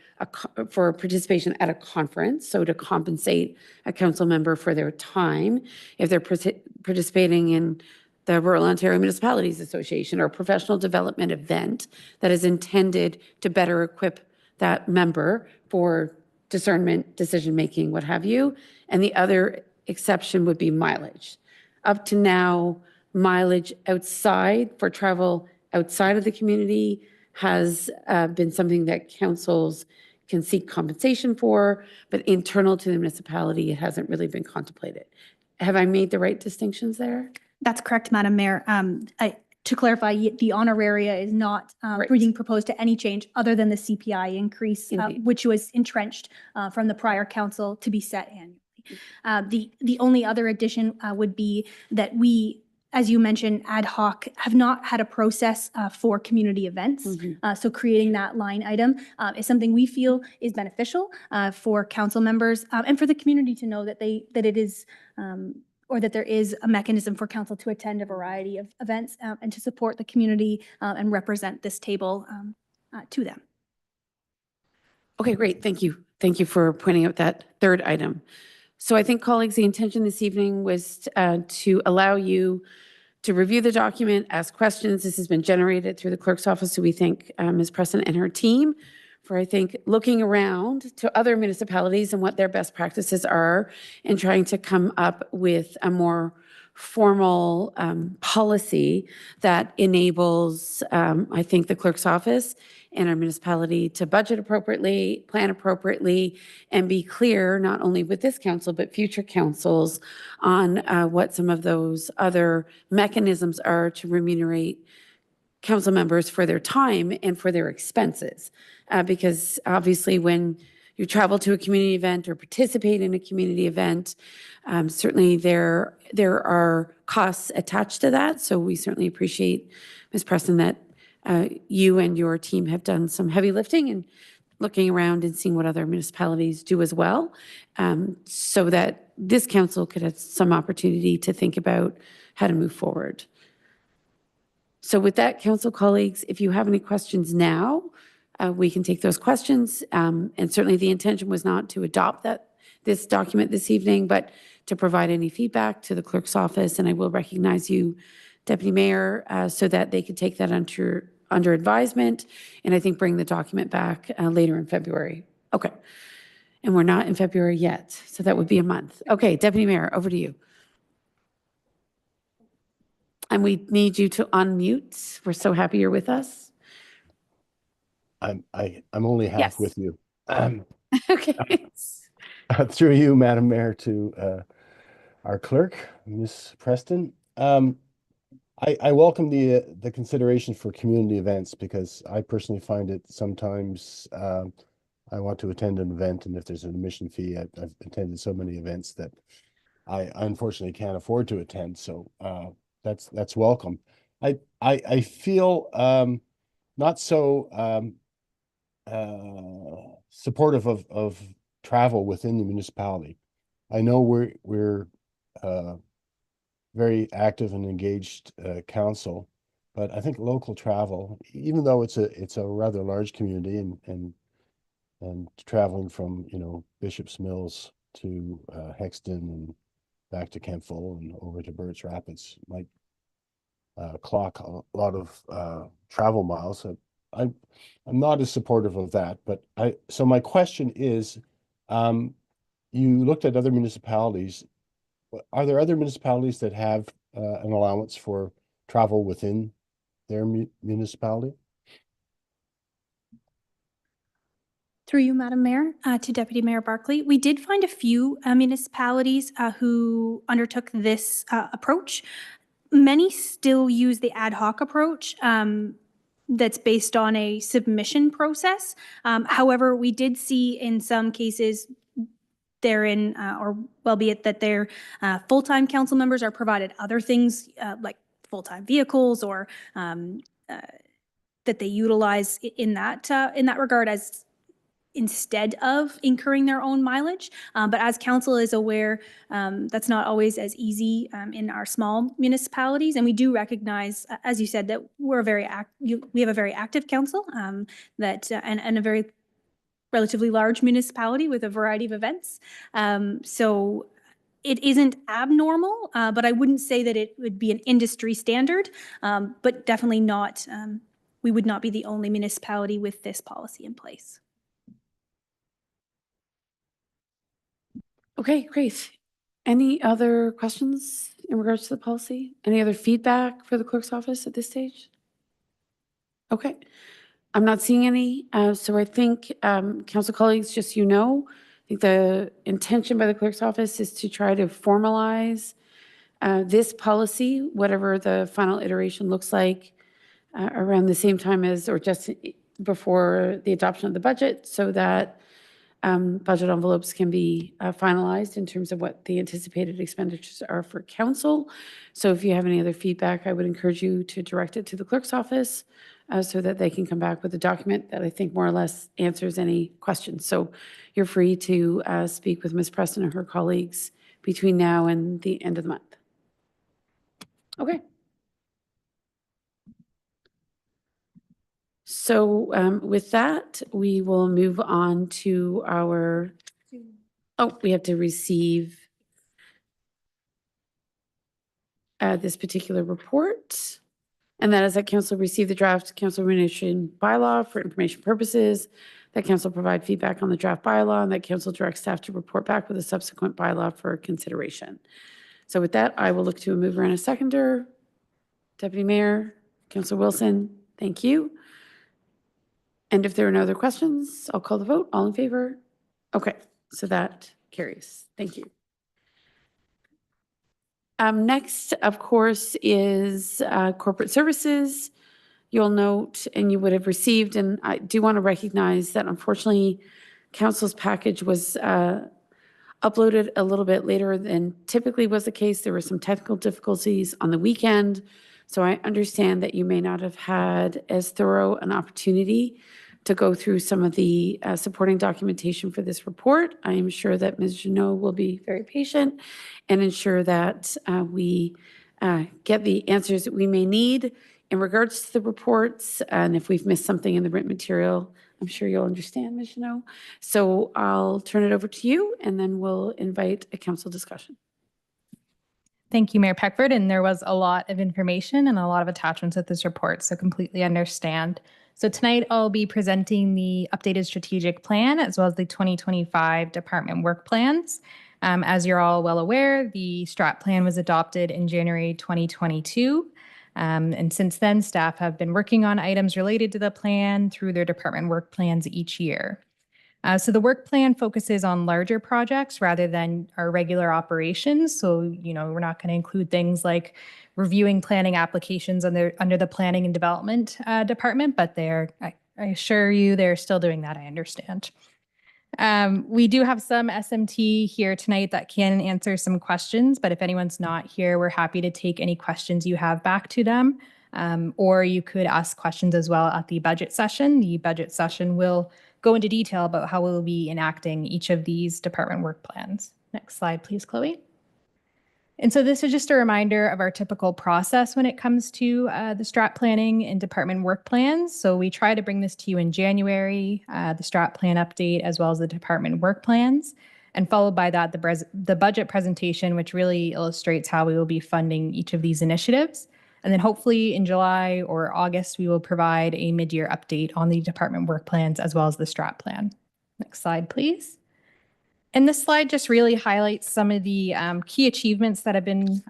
participation at a conference, so to compensate a council member for their time if they're participating in the Rural Ontario Municipalities Association or a professional development event that is intended to better equip that member for discernment, decision-making, what have you. And the other exception would be mileage. Up to now, mileage outside for travel outside of the community has been something that councils can seek compensation for, but internal to the municipality, it hasn't really been contemplated. Have I made the right distinctions there? That's correct, Madam Mayor. To clarify, the honoraria is not Right. being proposed to any change other than the CPI increase, Indeed. which was entrenched from the prior council to be set annually. The only other addition would be that we, as you mentioned, ad hoc, have not had a process for community events. So creating that line item is something we feel is beneficial for council members and for the community to know that it is or that there is a mechanism for council to attend a variety of events and to support the community and represent this table to them. Okay, great. Thank you. Thank you for pointing out that third item. So I think, colleagues, the intention this evening was to allow you to review the document, ask questions. This has been generated through the clerk's office, so we thank Ms. Preston and her team for, I think, looking around to other municipalities and what their best practices are and trying to come up with a more formal policy that enables, I think, the clerk's office and our municipality to budget appropriately, plan appropriately, and be clear, not only with this council, but future councils on what some of those other mechanisms are to remunerate council members for their time and for their expenses. Because obviously when you travel to a community event or participate in a community event, certainly there are costs attached to that. So we certainly appreciate, Ms. Preston, that you and your team have done some heavy lifting and looking around and seeing what other municipalities do as well, so that this council could have some opportunity to think about how to move forward. So with that, council colleagues, if you have any questions now, we can take those questions. And certainly the intention was not to adopt this document this evening, but to provide any feedback to the clerk's office. And I will recognize you, Deputy Mayor, so that they could take that under advisement, and I think bring the document back later in February. Okay. And we're not in February yet, so that would be a month. Okay, Deputy Mayor, over to you. And we need you to unmute. We're so happy you're with us. I'm only half Yes. with you. Okay. Through you, Madam Mayor, to our clerk, Ms. Preston. I welcome the consideration for community events, because I personally find it sometimes I want to attend an event, and if there's an admission fee, I've attended so many events that I unfortunately can't afford to attend. So that's welcome. I feel not so supportive of travel within the municipality. I know we're very active and engaged council, but I think local travel, even though it's a rather large community, and traveling from Bishop's Mills to Hexton and back to Kemptville and over to Birch Rapids might clock a lot of travel miles. I'm not as supportive of that, but so my question is, you looked at other municipalities. Are there other municipalities that have an allowance for travel within their municipality? Through you, Madam Mayor, to Deputy Mayor Barclay, we did find a few municipalities who undertook this approach. Many still use the ad hoc approach that's based on a submission process. However, we did see in some cases therein, or albeit that their full-time council members are provided other things like full-time vehicles, or that they utilize in that regard as instead of incurring their own mileage. But as council is aware, that's not always as easy in our small municipalities. And we do recognize, as you said, that we have a very active council that and a very relatively large municipality with a variety of events. So it isn't abnormal, but I wouldn't say that it would be an industry standard, but definitely not, we would not be the only municipality with this policy in place. Okay, great. Any other questions in regards to the policy? Any other feedback for the clerk's office at this stage? Okay. I'm not seeing any. So I think, council colleagues, just the think the intention by the clerk's office is to try to formalize this policy, whatever the final iteration looks like, around the same time as, or just before the adoption of the budget, so that budget envelopes can be finalized in terms of what the anticipated expenditures are for council. So if you have any other feedback, I would encourage you to direct it to the clerk's office so that they can come back with a document that I think more or less answers any questions. So you're free to speak with Ms. Preston or her colleagues between now and the end of the month. Okay. So with that, we will move on to our, we have to receive this particular report. And that is that council received the draft council remuneration bylaw for information purposes, that council provide feedback on the draft bylaw, and that council directs staff to report back with a subsequent bylaw for consideration. So with that, I will look to a mover and a seconder. Deputy Mayor, Councillor Wilson, thank you. And if there are no other questions, I'll call the vote. All in favor? Okay, so that carries. Thank you. Next, of course, is corporate services. You'll note, and you would have received, and I do want to recognize that unfortunately, council's package was uploaded a little bit later than typically was the case. There were some technical difficulties on the weekend. So I understand that you may not have had as thorough an opportunity to go through some of the supporting documentation for this report. I am sure that Ms. Jeannot will be very patient and ensure that we get the answers that we may need in regards to the reports. And if we've missed something in the written material, I'm sure you'll understand, Ms. Jeannot. So I'll turn it over to you, and then we'll invite a council discussion. Thank you, Mayor Peckford. And there was a lot of information and a lot of attachments with this report, so completely understand. So tonight I'll be presenting the updated strategic plan as well as the 2025 department work plans. As you're all well aware, the strat plan was adopted in January 2022. And since then, staff have been working on items related to the plan through their department work plans each year. So the work plan focuses on larger projects rather than our regular operations. So, we're not going to include things like reviewing planning applications under the planning and development department, but I assure you, they're still doing that, I understand. We do have some SMT here tonight that can answer some questions, but if anyone's not here, we're happy to take any questions you have back to them. Or you could ask questions as well at the budget session. The budget session will go into detail about how we'll be enacting each of these department work plans. Next slide, please, Chloe. And so this is just a reminder of our typical process when it comes to the strat planning and department work plans. So we try to bring this to you in January, the strat plan update, as well as the department work plans. And followed by that, the budget presentation, which really illustrates how we will be funding each of these initiatives. And then hopefully in July or August, we will provide a mid-year update on the department work plans as well as the strat plan. Next slide, please. And this slide just really highlights some of the key achievements that have been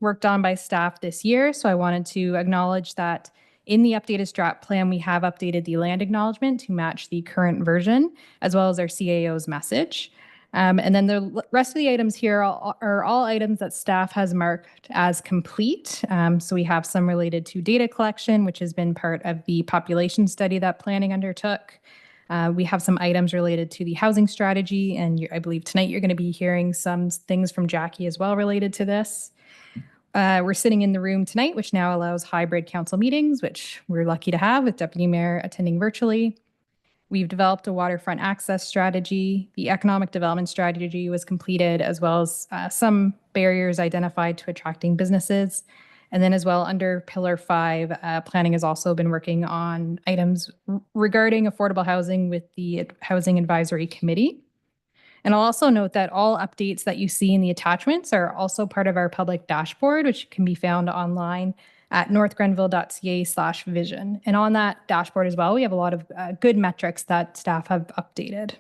worked on by staff this year. So I wanted to acknowledge that in the updated strat plan, we have updated the land acknowledgement to match the current version, as well as our CAO's message. And then the rest of the items here are all items that staff has marked as complete. So we have some related to data collection, which has been part of the population study that planning undertook. We have some items related to the housing strategy, and I believe tonight you're going to be hearing some things from Jackie as well related to this. We're sitting in the room tonight, which now allows hybrid council meetings, which we're lucky to have with Deputy Mayor attending virtually. We've developed a waterfront access strategy. The economic development strategy was completed, as well as some barriers identified to attracting businesses. And then as well, under Pillar 5, planning has also been working on items regarding affordable housing with the Housing Advisory Committee. And I'll also note that all updates that you see in the attachments are also part of our public dashboard, which can be found online at northgrenville.ca/vision. And on that dashboard as well, we have a lot of good metrics that staff have updated.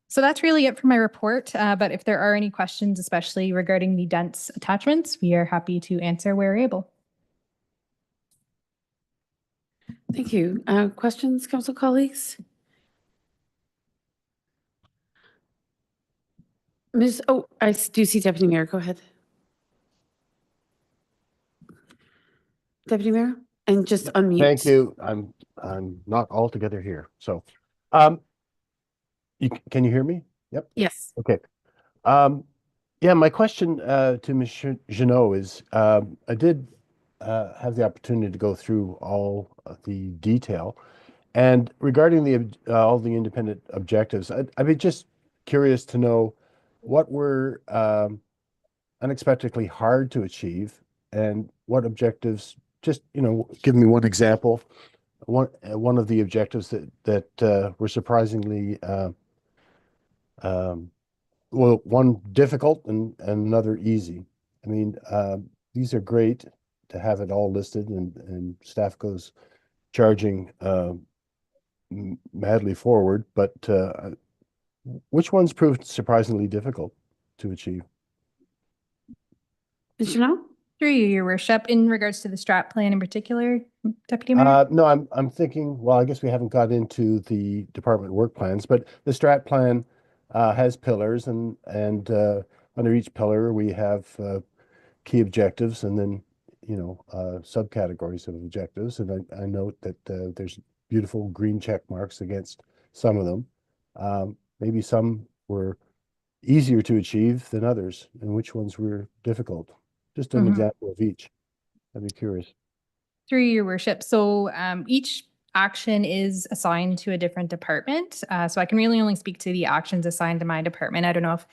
So that's really it for my report. But if there are any questions, especially regarding the dense attachments, we are happy to answer where able. Thank you. Questions, council colleagues? I do see Deputy Mayor. Go ahead. Deputy Mayor, and just unmute. Thank you. I'm not altogether here. So, um, can you hear me? Yep. Yes. Okay. Yeah, my question to Ms. Jeanot is, I did have the opportunity to go through all of the detail, and regarding the all the independent objectives, I'd be just curious to know what were unexpectedly hard to achieve, and what objectives. Just give me one example. One of the objectives that were surprisingly well, one difficult and another easy. I mean, these are great to have it all listed, and staff goes charging madly forward, but which ones proved surprisingly difficult to achieve? Ms. Janelle? Through you, Your Worship, in regards to the strat plan in particular, Deputy Mayor? No, I'm thinking, well, I guess we haven't got into the department work plans, but the strat plan has pillars, and under each pillar we have key objectives, and then subcategories of objectives. And I note that there's beautiful green check marks against some of them. Maybe some were easier to achieve than others, and which ones were difficult. Just an example of each. I'd be curious. Through Your Worship. So each action is assigned to a different department. So I can really only speak to the actions assigned to my department. I don't know if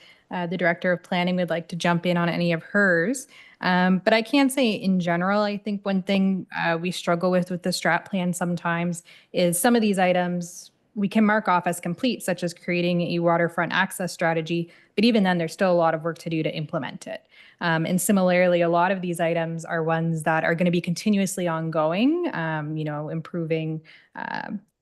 the Director of Planning would like to jump in on any of hers. But I can say in general, I think one thing we struggle with the strat plan sometimes is some of these items we can mark off as complete, such as creating a waterfront access strategy. But even then, there's still a lot of work to do to implement it. And similarly, a lot of these items are ones that are going to be continuously ongoing, improving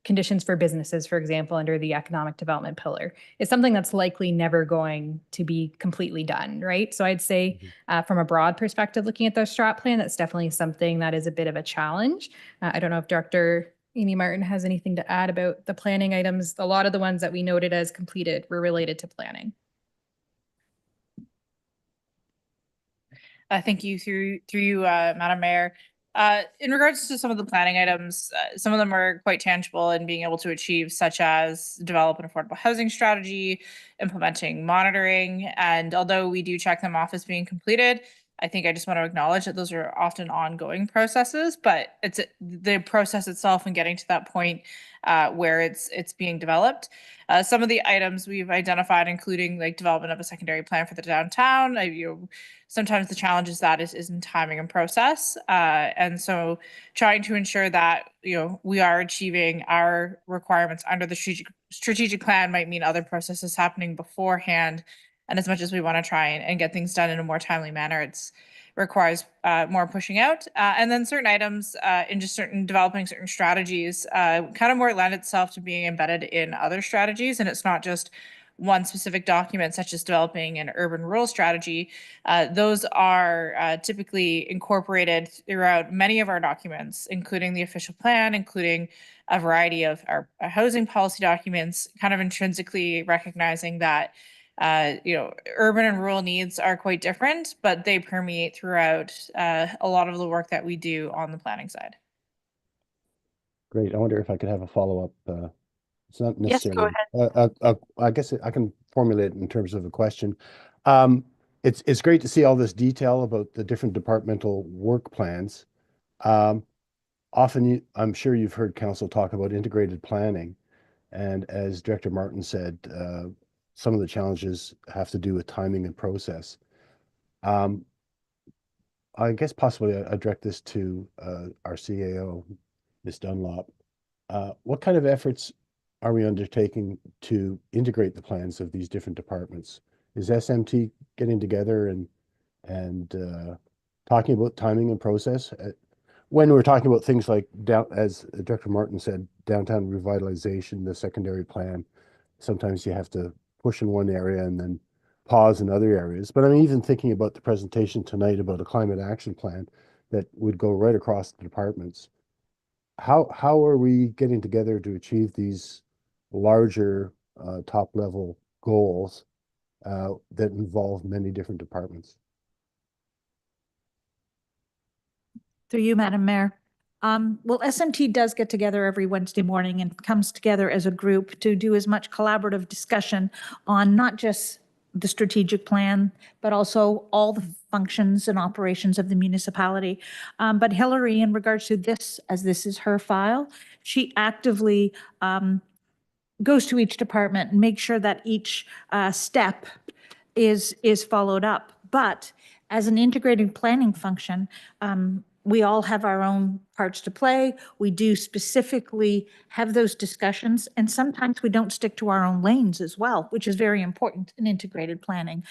conditions for businesses, for example, under the economic development pillar. It's something that's likely never going to be completely done, right? So I'd say from a broad perspective, looking at the strat plan, that's definitely something that is a bit of a challenge. I don't know if Dr. Amy Martin has anything to add about the planning items. A lot of the ones that we noted as completed were related to planning. Thank you through you, Madam Mayor. In regards to some of the planning items, some of them are quite tangible in being able to achieve, such as develop an affordable housing strategy, implementing monitoring. And although we do check them off as being completed, I think I just want to acknowledge that those are often ongoing processes, but it's the process itself and getting to that point where it's being developed. Some of the items we've identified, including like development of a secondary plan for the downtown. Sometimes the challenge is in timing and process, and so trying to ensure that we are achieving our requirements under the strategic plan might mean other processes happening beforehand. And as much as we want to try and get things done in a more timely manner, it's requires more pushing out. And then certain items in just developing certain strategies kind of more lend itself to being embedded in other strategies. And it's not just one specific document, such as developing an urban rural strategy. Those are typically incorporated throughout many of our documents, including the official plan, including a variety of our housing policy documents, kind of intrinsically recognizing that urban and rural needs are quite different, but they permeate throughout a lot of the work that we do on the planning side. Great. I wonder if I could have a follow-up. It's not Yes, go necessarily. I guess I can formulate it in terms of a question. It's great to see all this detail about the different departmental work plans. Often, I'm sure you've heard council talk about integrated planning, and as Director Martin said, some of the challenges have to do with timing and process. I guess possibly I direct this to our CAO, Ms. Dunlop. What kind of efforts are we undertaking to integrate the plans of these different departments? Is SMT getting together and talking about timing and process? When we're talking about things like, as Director Martin said, downtown revitalization, the secondary plan, sometimes you have to push in one area and then pause in other areas. But I'm even thinking about the presentation tonight about a climate action plan that would go right across the departments. How are we getting together to achieve these larger top level goals that involve many different departments. Through you, Madam Mayor. Well, SMT does get together every Wednesday morning and comes together as a group to do as much collaborative discussion on not just the strategic plan, but also all the functions and operations of the municipality. But Hillary, in regards to this, as this is her file, she actively goes to each department and makes sure that each step is followed up. But as an integrated planning function, we all have our own parts to play. We do specifically have those discussions, and sometimes we don't stick to our own lanes as well, which is very important in integrated planning.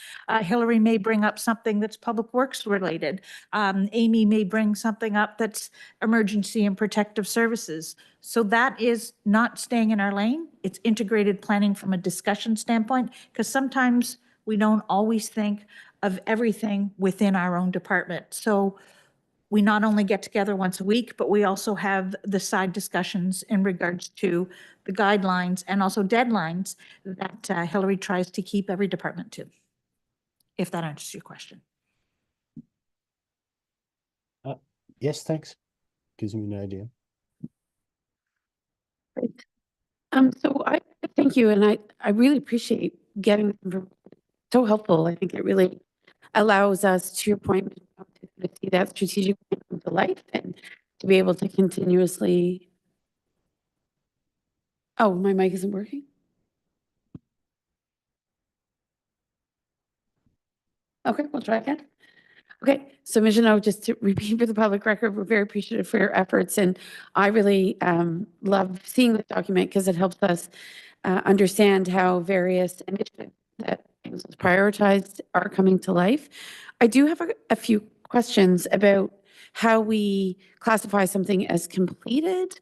Hillary may bring up something that's public works related. Amy may bring something up that's emergency and protective services. So that is not staying in our lane. It's integrated planning from a discussion standpoint, because sometimes we don't always think of everything within our own department. So we not only get together once a week, but we also have the side discussions in regards to the guidelines and also deadlines that Hillary tries to keep every department to, if that answers your question. Yes, thanks. Gives me an idea. Great. So I thank you, and I really appreciate getting so helpful. I think it really allows us, to your point, to see that strategic plan come to life and to be able to continuously. Oh, my mic isn't working. Okay, we'll try again. Okay, so Michelle, just to repeat for the public record, we're very appreciative for your efforts, and I really love seeing this document because it helps us understand how various initiatives that was prioritized are coming to life. I do have a few questions about how we classify something as completed.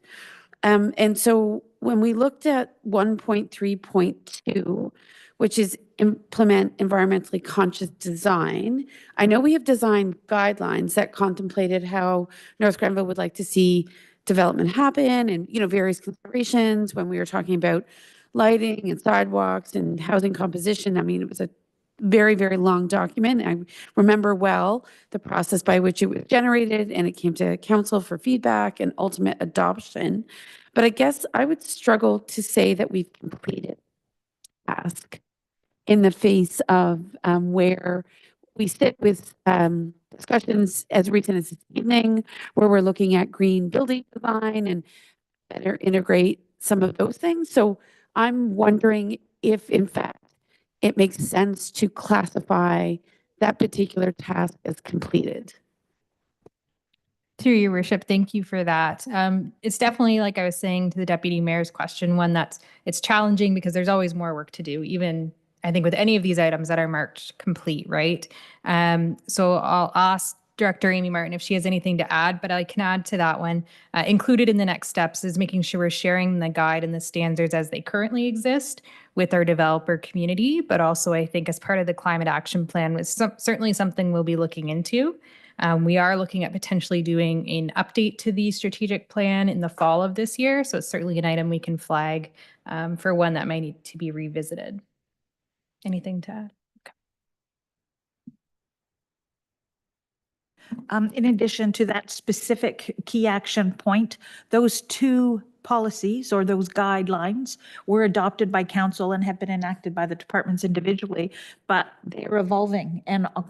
And so when we looked at 1.3.2, which is implement environmentally conscious design, I know we have design guidelines that contemplated how North Grenville would like to see development happen and, various considerations when we were talking about lighting and sidewalks and housing composition. I mean, it was a very, very long document. I remember well the process by which it was generated, and it came to council for feedback and ultimate adoption. But I guess I would struggle to say that we've completed the task in the face of where we sit with discussions as recent as this evening, where we're looking at green building design and better integrate some of those things. So I'm wondering if, in fact, it makes sense to classify that particular task as completed. Through your worship, thank you for that. It's definitely, like I was saying to the deputy mayor's question, one it's challenging because there's always more work to do, even I think with any of these items that are marked complete, right? So I'll ask Director Amy Martin if she has anything to add, but I can add to that one. Included in the next steps is making sure we're sharing the guide and the standards as they currently exist with our developer community, but also I think as part of the climate action plan was certainly something we'll be looking into. We are looking at potentially doing an update to the strategic plan in the fall of this year, so it's certainly an item we can flag for one that might need to be revisited. Anything to add? In addition to that specific key action point, those two policies or those guidelines were adopted by council and have been enacted by the departments individually, but they're evolving and are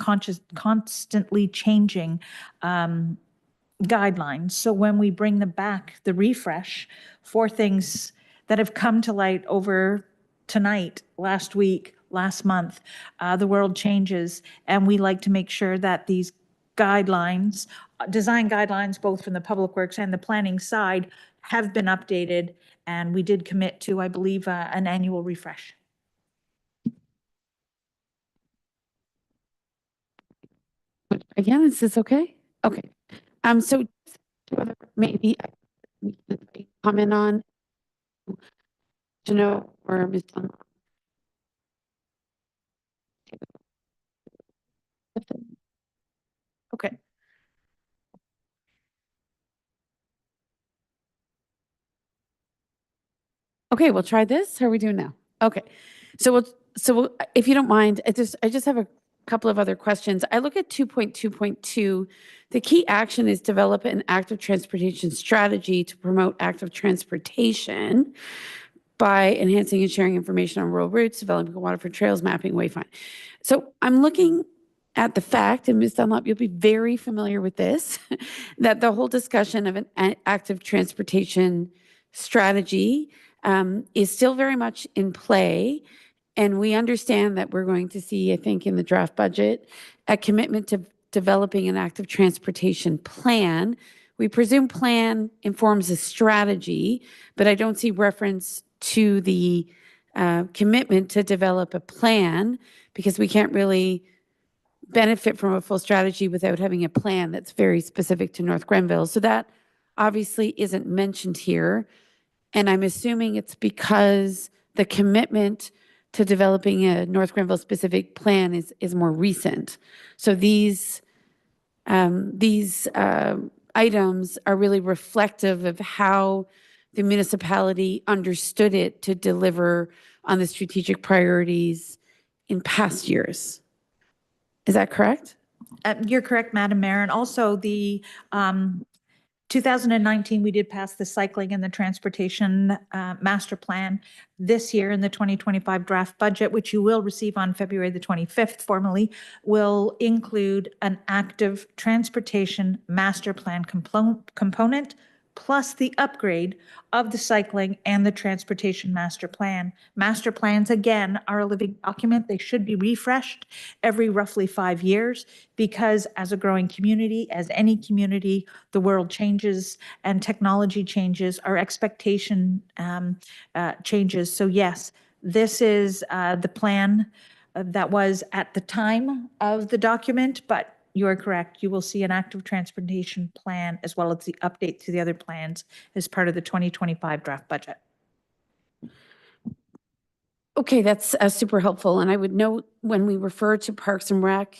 constantly changing guidelines. So when we bring them back, the refresh for things that have come to light over tonight, last week, last month, the world changes, and we like to make sure that these guidelines, design guidelines, both from the public works and the planning side, have been updated, and we did commit to, I believe, an annual refresh. Again, is this okay? Okay. So maybe we can comment on or Ms. Okay. Okay, we'll try this. How are we doing now? Okay. So so if you don't mind, I just have a couple of other questions. I look at 2.2.2. The key action is develop an active transportation strategy to promote active transportation by enhancing and sharing information on rural routes, developing Waterford trails, mapping wayfind. So I'm looking at the fact, and Ms. Dunlop, you'll be very familiar with this, that the whole discussion of an active transportation strategy is still very much in play. And we understand that we're going to see, I think, in the draft budget, a commitment to developing an active transportation plan. We presume plan informs a strategy, but I don't see reference to the commitment to develop a plan, because we can't really benefit from a full strategy without having a plan that's very specific to North Grenville. So that obviously isn't mentioned here. And I'm assuming it's because the commitment to developing a North Grenville specific plan is more recent. So these items are really reflective of how the municipality understood it to deliver on the strategic priorities in past years. Is that correct? You're correct, Madam Mayor. And also the 2019, we did pass the cycling and the transportation master plan. This year in the 2025 draft budget, which you will receive on February the 25th formally, will include an active transportation master plan component, plus the upgrade of the cycling and the transportation master plan. Master plans, again, are a living document. They should be refreshed every roughly 5 years, because as a growing community, as any community, the world changes and technology changes, our expectation changes. So yes, this is the plan that was at the time of the document, but you are correct. You will see an active transportation plan as well as the update to the other plans as part of the 2025 draft budget. Okay, that's super helpful. And I would note when we refer to Parks and Rec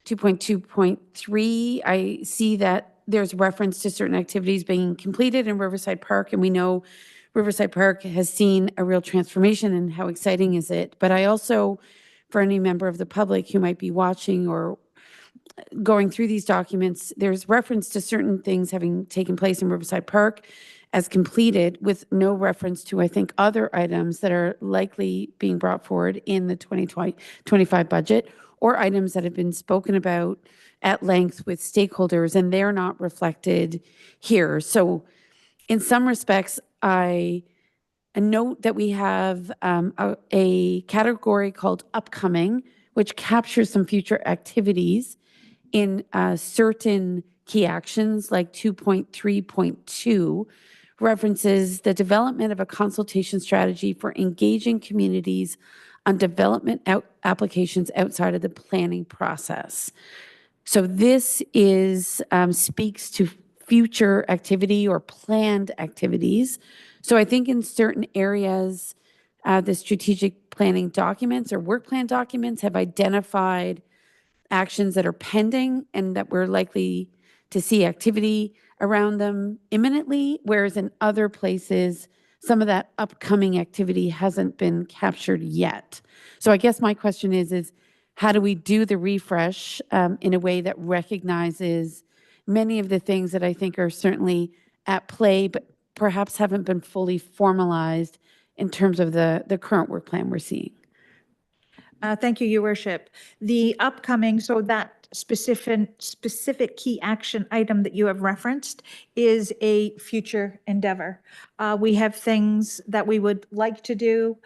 2.2.3, I see that there's reference to certain activities being completed in Riverside Park. And we know Riverside Park has seen a real transformation, and how exciting is it? But I also, for any member of the public who might be watching or going through these documents, there's reference to certain things having taken place in Riverside Park as completed, with no reference to, I think, other items that are likely being brought forward in the 2025 budget, or items that have been spoken about at length with stakeholders, and they're not reflected here. So in some respects, I note that we have a category called upcoming, which captures some future activities in certain key actions, like 2.3.2 references the development of a consultation strategy for engaging communities on development applications outside of the planning process. So this is speaks to future activity or planned activities. So I think in certain areas, the strategic planning documents or work plan documents have identified actions that are pending and that we're likely to see activity around them imminently, whereas in other places, some of that upcoming activity hasn't been captured yet. So I guess my question is how do we do the refresh in a way that recognizes many of the things that I think are certainly at play, but perhaps haven't been fully formalized in terms of the current work plan we're seeing? Thank you, Your Worship. The upcoming, so that specific key action item that you have referenced is a future endeavor. We have things that we would like to do,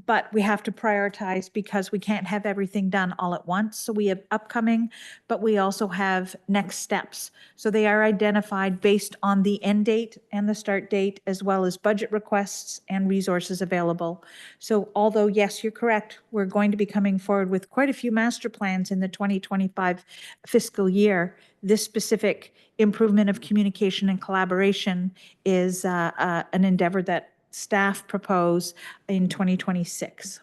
but we have to prioritize because we can't have everything done all at once. So we have upcoming, but we also have next steps. So they are identified based on the end date and the start date, as well as budget requests and resources available. So although, yes, you're correct, we're going to be coming forward with quite a few master plans in the 2025 fiscal year, this specific improvement of communication and collaboration is an endeavor that staff propose in 2026.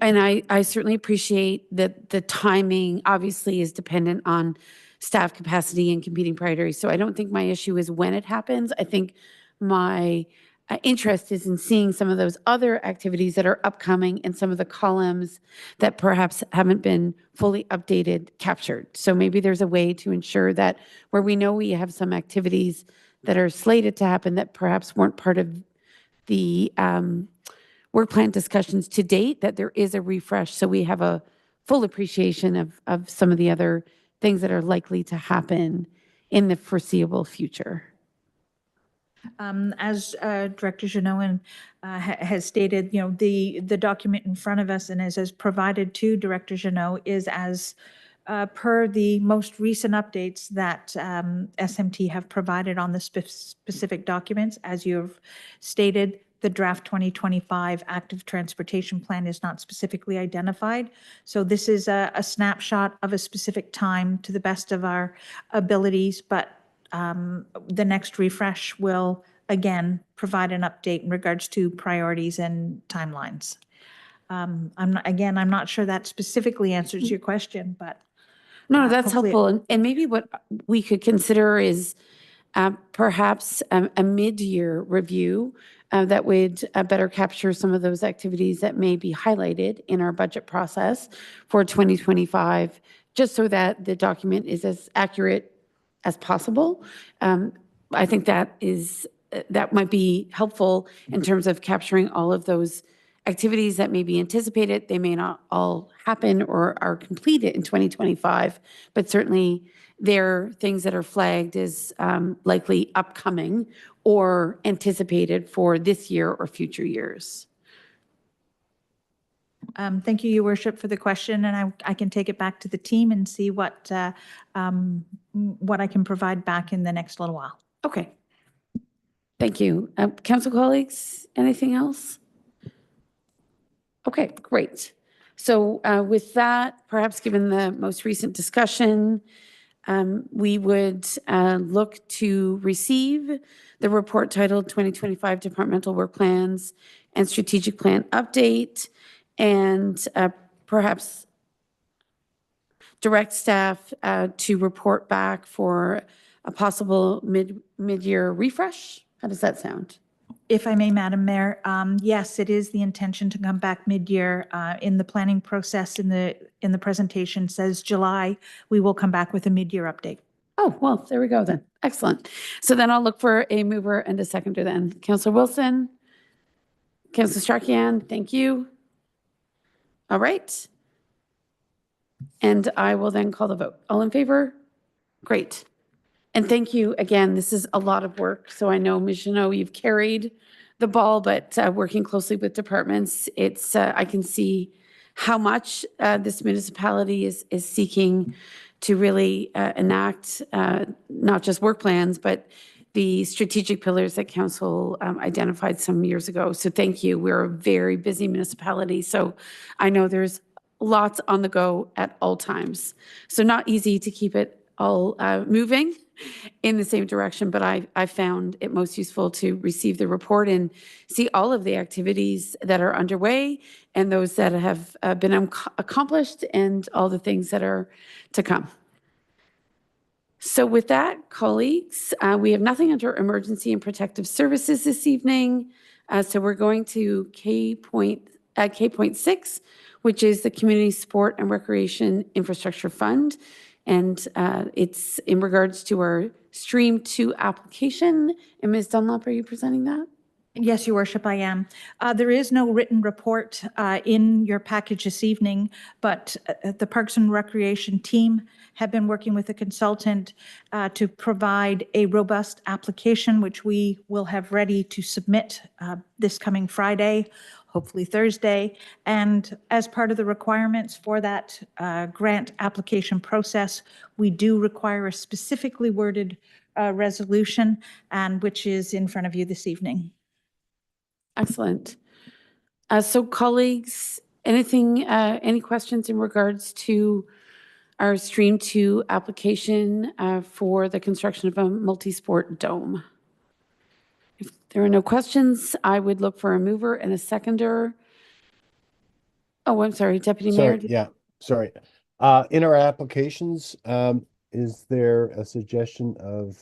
And I certainly appreciate that the timing obviously is dependent on staff capacity and competing priorities. So I don't think my issue is when it happens. I think my interest is in seeing some of those other activities that are upcoming in some of the columns that perhaps haven't been fully updated, captured. So maybe there's a way to ensure that where we know we have some activities that are slated to happen that perhaps weren't part of the work plan discussions to date, that there is a refresh so we have a full appreciation of some of the other things that are likely to happen in the foreseeable future. As Director Janowan has stated, you know, the document in front of us and as provided to Director Janot is as per the most recent updates that SMT have provided on the specific documents. As you've stated, the draft 2025 active transportation plan is not specifically identified. So this is a snapshot of a specific time to the best of our abilities, but the next refresh will again provide an update in regards to priorities and timelines. I'm not sure that specifically answers your question, but No, that's hopefully- helpful. And maybe what we could consider is perhaps a mid-year review that would better capture some of those activities that may be highlighted in our budget process for 2025, just so that the document is as accurate as possible. I think that might be helpful in terms of capturing all of those activities that may be anticipated. They may not all happen or are completed in 2025, but certainly there are things that are flagged as likely upcoming or anticipated for this year or future years. Thank you, Your Worship, for the question, and I can take it back to the team and see what I can provide back in the next little while. Okay. Thank you. Council colleagues, anything else? Okay, great. So with that, perhaps given the most recent discussion, we would look to receive the report titled 2025 Departmental Work Plans and Strategic Plan Update, and perhaps direct staff to report back for a possible mid-year refresh. How does that sound? If I may, Madam Mayor, yes, it is the intention to come back mid-year. In the planning process, in the presentation says July, we will come back with a mid-year update. Oh, well, there we go then. Excellent. So then I'll look for a mover and a seconder then. Councillor Wilson, Councillor Strachian, thank you. All right. And I will then call the vote. All in favor? Great. And thank you again. This is a lot of work. So I know, Ms. Janot, you've carried the ball, but working closely with departments, it's I can see how much this municipality is seeking to really enact not just work plans, but the strategic pillars that council identified some years ago. So thank you. We're a very busy municipality. So I know there's lots on the go at all times. So not easy to keep it all moving in the same direction, but I found it most useful to receive the report and see all of the activities that are underway and those that have been accomplished and all the things that are to come. So with that, colleagues, we have nothing under emergency and protective services this evening. So we're going to K.6, which is the Community Sport and Recreation Infrastructure Fund. And it's in regards to our Stream 2 application. And Ms. Dunlop, are you presenting that? Yes, Your Worship, I am. There is no written report in your package this evening, but the Parks and Recreation team have been working with a consultant to provide a robust application, which we will have ready to submit this coming Friday, hopefully Thursday. And as part of the requirements for that grant application process, we do require a specifically worded resolution, and which is in front of you this evening. Excellent. So colleagues, any questions in regards to our Stream 2 application for the construction of a multi-sport dome? If there are no questions, I would look for a mover and a seconder. Oh, I'm sorry, Deputy Mayor. Sorry. In our applications, is there a suggestion of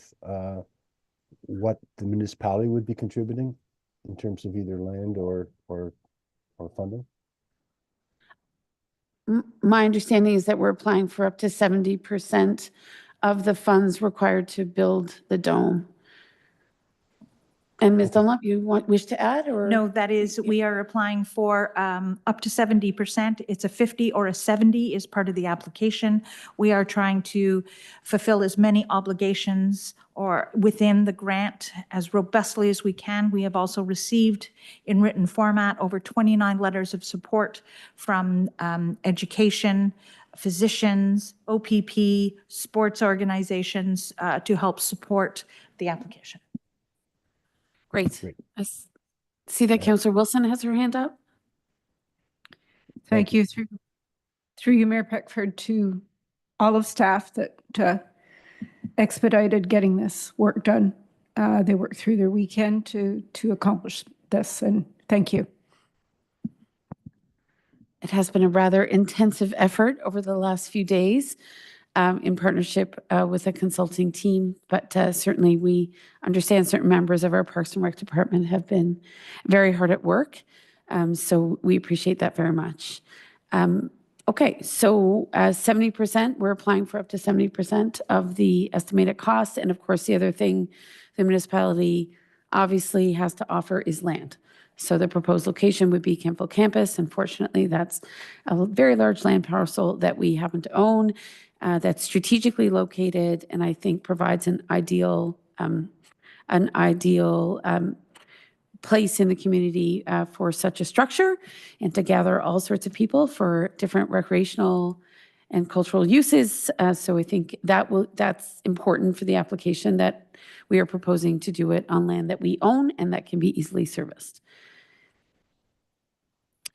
what the municipality would be contributing? in terms of either land or funding? My understanding is that we're applying for up to 70% of the funds required to build the dome. And Ms. Dunlop, you wish to add, or? No, that is, we are applying for up to 70%. It's a 50 or a 70 is part of the application. We are trying to fulfill as many obligations or within the grant as robustly as we can. We have also received in written format over 29 letters of support from education, physicians, OPP, sports organizations to help support the application. Great. Great. See that Councillor Wilson has her hand up? Thank you through you, Mayor Peckford, to all of staff that expedited getting this work done. They worked through their weekend to accomplish this, and thank you. It has been a rather intensive effort over the last few days in partnership with a consulting team, but certainly we understand certain members of our Parks and Rec department have been very hard at work. So we appreciate that very much. Okay, so 70%, we're applying for up to 70% of the estimated cost. And of course, the other thing the municipality obviously has to offer is land. So the proposed location would be Kemptville Campus. Unfortunately, that's a very large land parcel that we happen to own, that's strategically located, and I think provides an ideal place in the community for such a structure and to gather all sorts of people for different recreational and cultural uses. So I think that's important for the application, that we are proposing to do it on land that we own and that can be easily serviced.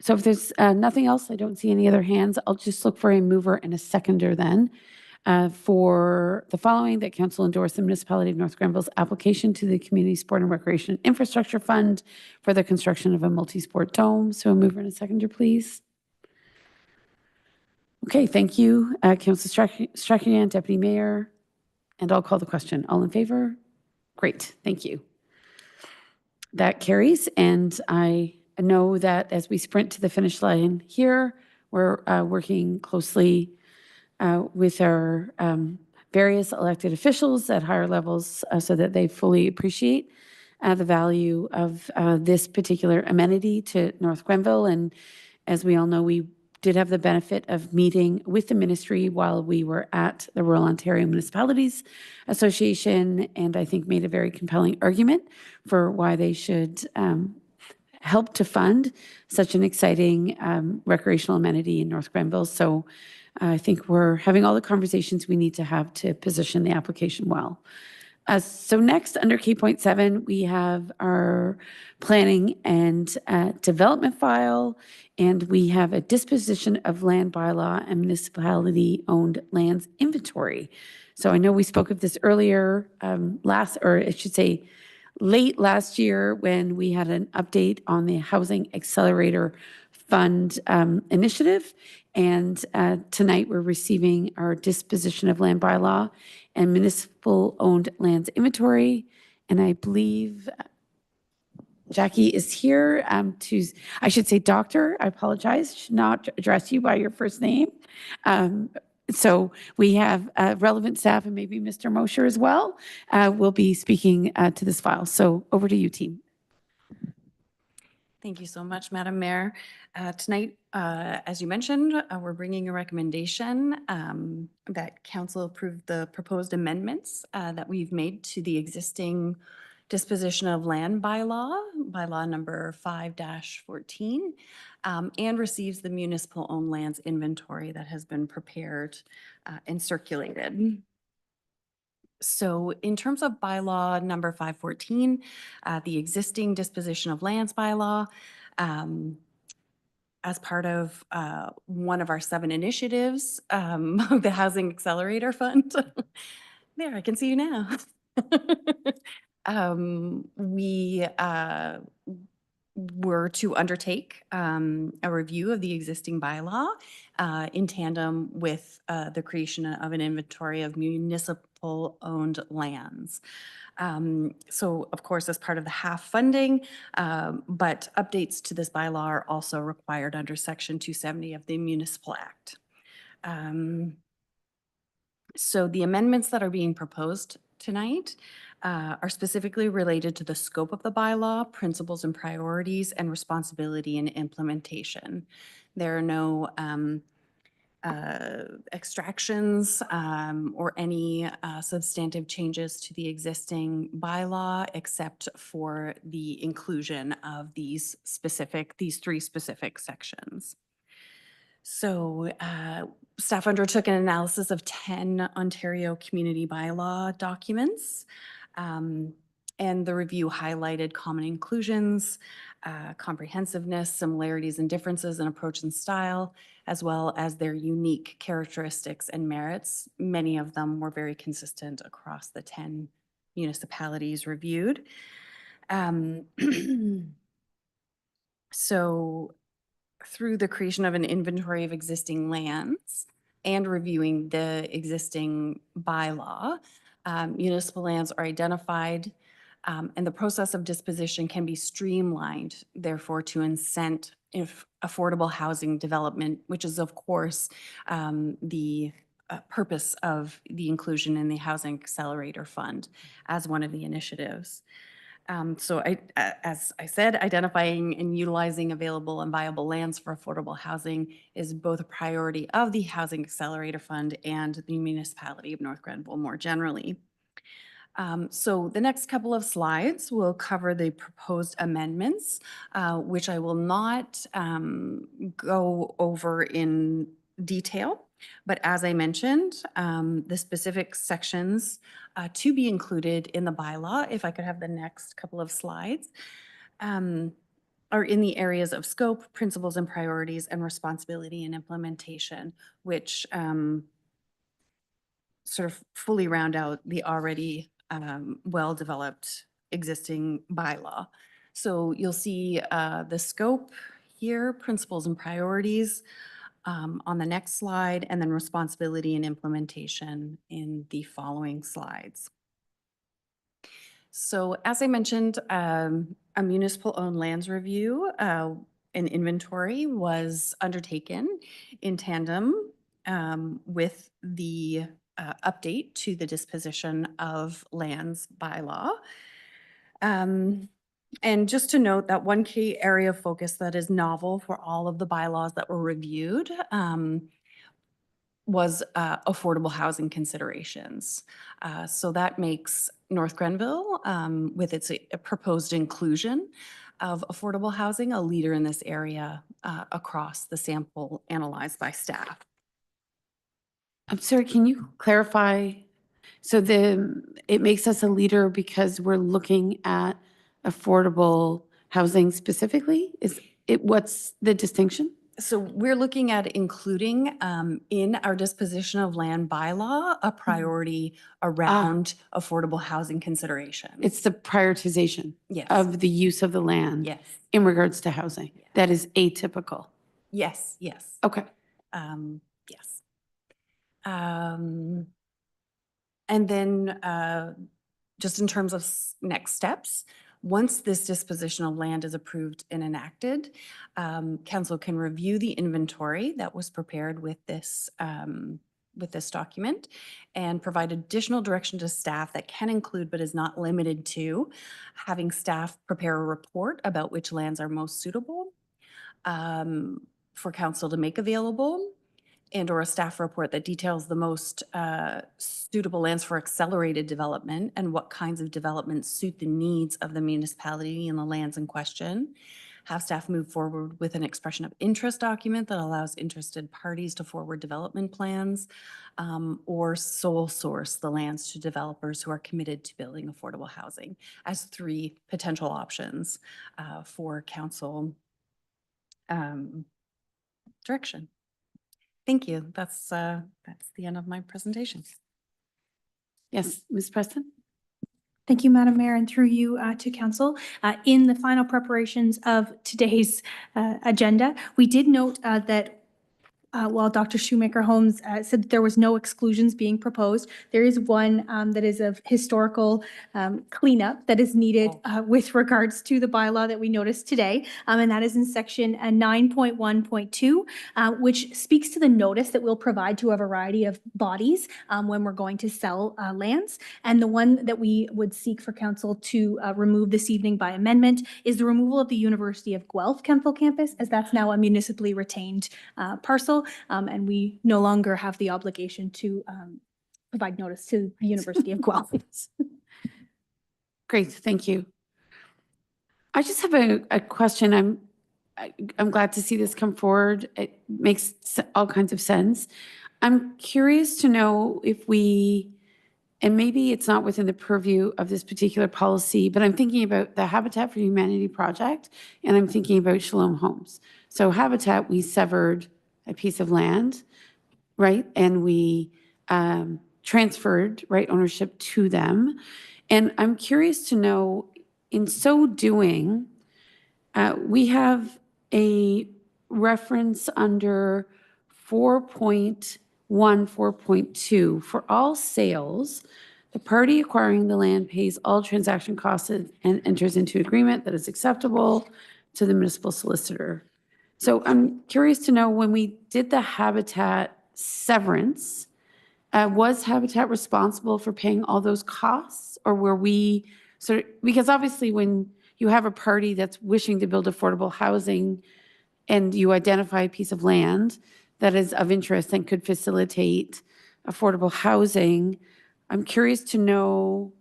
So if there's nothing else, I don't see any other hands. I'll just look for a mover and a seconder then for the following: that council endorse the municipality of North Grenville's application to the Community Sport and Recreation Infrastructure Fund for the construction of a multi-sport dome. So a mover and a seconder, please. Okay, thank you. Councillor Strachian, Deputy Mayor, and I'll call the question. All in favor? Great, thank you. That carries, and I know that as we sprint to the finish line here, we're working closely with our various elected officials at higher levels so that they fully appreciate the value of this particular amenity to North Grenville. And as we all know, we did have the benefit of meeting with the ministry while we were at the Royal Ontario Municipalities Association, and I think made a very compelling argument for why they should help to fund such an exciting recreational amenity in North Grenville. So I think we're having all the conversations we need to have to position the application well. So next, under K.7, we have our planning and development file, and we have a disposition of land bylaw and municipality-owned lands inventory. So I know we spoke of this earlier late last year when we had an update on the Housing Accelerator Fund initiative. And tonight we're receiving our disposition of land bylaw and municipal owned lands inventory. And I believe Jackie is here I should say doctor, I apologize, should not address you by your first name. So we have relevant staff, and maybe Mr. Mosher as well will be speaking to this file. So over to you, team. Thank you so much, Madam Mayor. Tonight, as you mentioned, we're bringing a recommendation that council approve the proposed amendments that we've made to the existing disposition of land bylaw number 5-14, and receives the municipal owned lands inventory that has been prepared and circulated. So in terms of bylaw number 514, the existing disposition of lands bylaw, as part of one of our 7 initiatives, the Housing Accelerator Fund. There, I can see you now. We were to undertake a review of the existing bylaw in tandem with the creation of an inventory of municipal municipal-owned lands. So of course, as part of the half funding, but updates to this bylaw are also required under Section 270 of the Municipal Act. So the amendments that are being proposed tonight are specifically related to the scope of the bylaw, principles and priorities, and responsibility and implementation. There are no extractions or any substantive changes to the existing bylaw, except for the inclusion of these three specific sections. So staff undertook an analysis of 10 Ontario community bylaw documents. And the review highlighted common inclusions, comprehensiveness, similarities and differences in approach and style, as well as their unique characteristics and merits. Many of them were very consistent across the 10 municipalities reviewed. So through the creation of an inventory of existing lands and reviewing the existing bylaw, municipal lands are identified, and the process of disposition can be streamlined, therefore, to incent affordable housing development, which is, of course, the purpose of the inclusion in the Housing Accelerator Fund as one of the initiatives. So as I said, identifying and utilizing available and viable lands for affordable housing is both a priority of the Housing Accelerator Fund and the municipality of North Grenville more generally. So the next couple of slides will cover the proposed amendments, which I will not go over in detail. But as I mentioned, the specific sections to be included in the bylaw, if I could have the next couple of slides, are in the areas of scope, principles and priorities, and responsibility and implementation, which sort of fully round out the already well-developed existing bylaw. So you'll see the scope here, principles and priorities, on the next slide, and then responsibility and implementation in the following slides. So as I mentioned, a municipal-owned lands review, an inventory was undertaken in tandem with the update to the disposition of lands bylaw. And just to note that one key area of focus that is novel for all of the bylaws that were reviewed was affordable housing considerations. So that makes North Grenville, with its proposed inclusion of affordable housing, a leader in this area across the sample analyzed by staff. I'm sorry, can you clarify? So it makes us a leader because we're looking at affordable housing specifically? What's the distinction? So we're looking at including in our disposition of land bylaw a priority around affordable housing considerations. It's the prioritization Yes. of the use of the land Yes. in regards to housing. That is atypical. Yes. Yes. Okay. Yes. And then just in terms of next steps, once this disposition of land is approved and enacted, council can review the inventory that was prepared with this document and provide additional direction to staff that can include but is not limited to having staff prepare a report about which lands are most suitable for council to make available, and or a staff report that details the most suitable lands for accelerated development and what kinds of developments suit the needs of the municipality and the lands in question. Have staff move forward with an expression of interest document that allows interested parties to forward development plans, or sole source the lands to developers who are committed to building affordable housing as three potential options for council direction. Thank you. That's the end of my presentation. Yes, Ms. Preston? Thank you, Madam Mayor, and through you to council. In the final preparations of today's agenda, we did note that while Dr. Shoemaker Holmes said that there was no exclusions being proposed, there is one that is of historical cleanup that is needed with regards to the bylaw that we noticed today. And that is in section 9.1.2, which speaks to the notice that we'll provide to a variety of bodies when we're going to sell lands. And the one that we would seek for council to remove this evening by amendment is the removal of the University of Guelph Kemptville campus, as that's now a municipally retained parcel, and we no longer have the obligation to provide notice to the University of Guelph. Great, thank you. I just have a question. I'm glad to see this come forward. It makes all kinds of sense. I'm curious to know if we, and maybe it's not within the purview of this particular policy, but I'm thinking about the Habitat for Humanity project, and I'm thinking about Shalom Homes. So Habitat, we severed a piece of land, right? And we transferred, right, ownership to them. And I'm curious to know, in so doing, we have a reference under 4.1, 4.2, for all sales, the party acquiring the land pays all transaction costs and enters into agreement that is acceptable to the municipal solicitor. So I'm curious to know, when we did the Habitat severance, was Habitat responsible for paying all those costs, or were we sort of, because obviously when you have a party that's wishing to build affordable housing and you identify a piece of land that is of interest and could facilitate affordable housing, I'm curious to know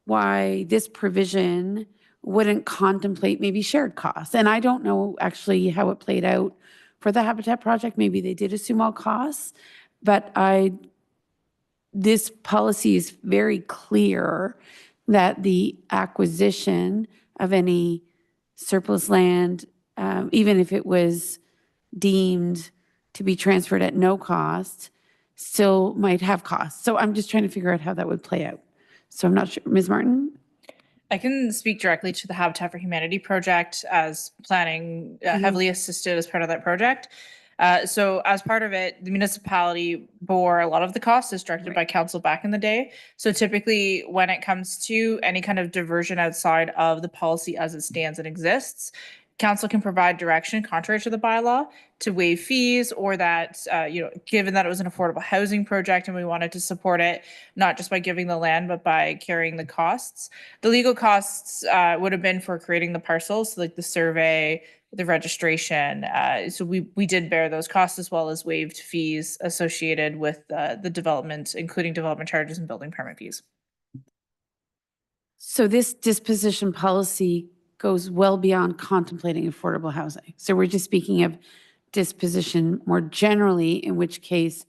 why this provision wouldn't contemplate maybe shared costs. And I don't know actually how it played out for the Habitat project. Maybe they did assume all costs, but this policy is very clear that the acquisition of any surplus land, even if it was deemed to be transferred at no cost, still might have costs. So I'm just trying to figure out how that would play out. So I'm not sure. Ms. Martin? I can speak directly to the Habitat for Humanity project, as planning heavily assisted as part of that project. So as part of it, the municipality bore a lot of the costs as directed by council back in the day. So typically when it comes to any kind of diversion outside of the policy as it stands and exists, council can provide direction contrary to the bylaw to waive fees, or that, given that it was an affordable housing project and we wanted to support it, not just by giving the land, but by carrying the costs. The legal costs would have been for creating the parcels, so like the survey, the registration. So we did bear those costs, as well as waived fees associated with the development, including development charges and building permit fees. So this disposition policy goes well beyond contemplating affordable housing. So we're just speaking of disposition more generally, in which case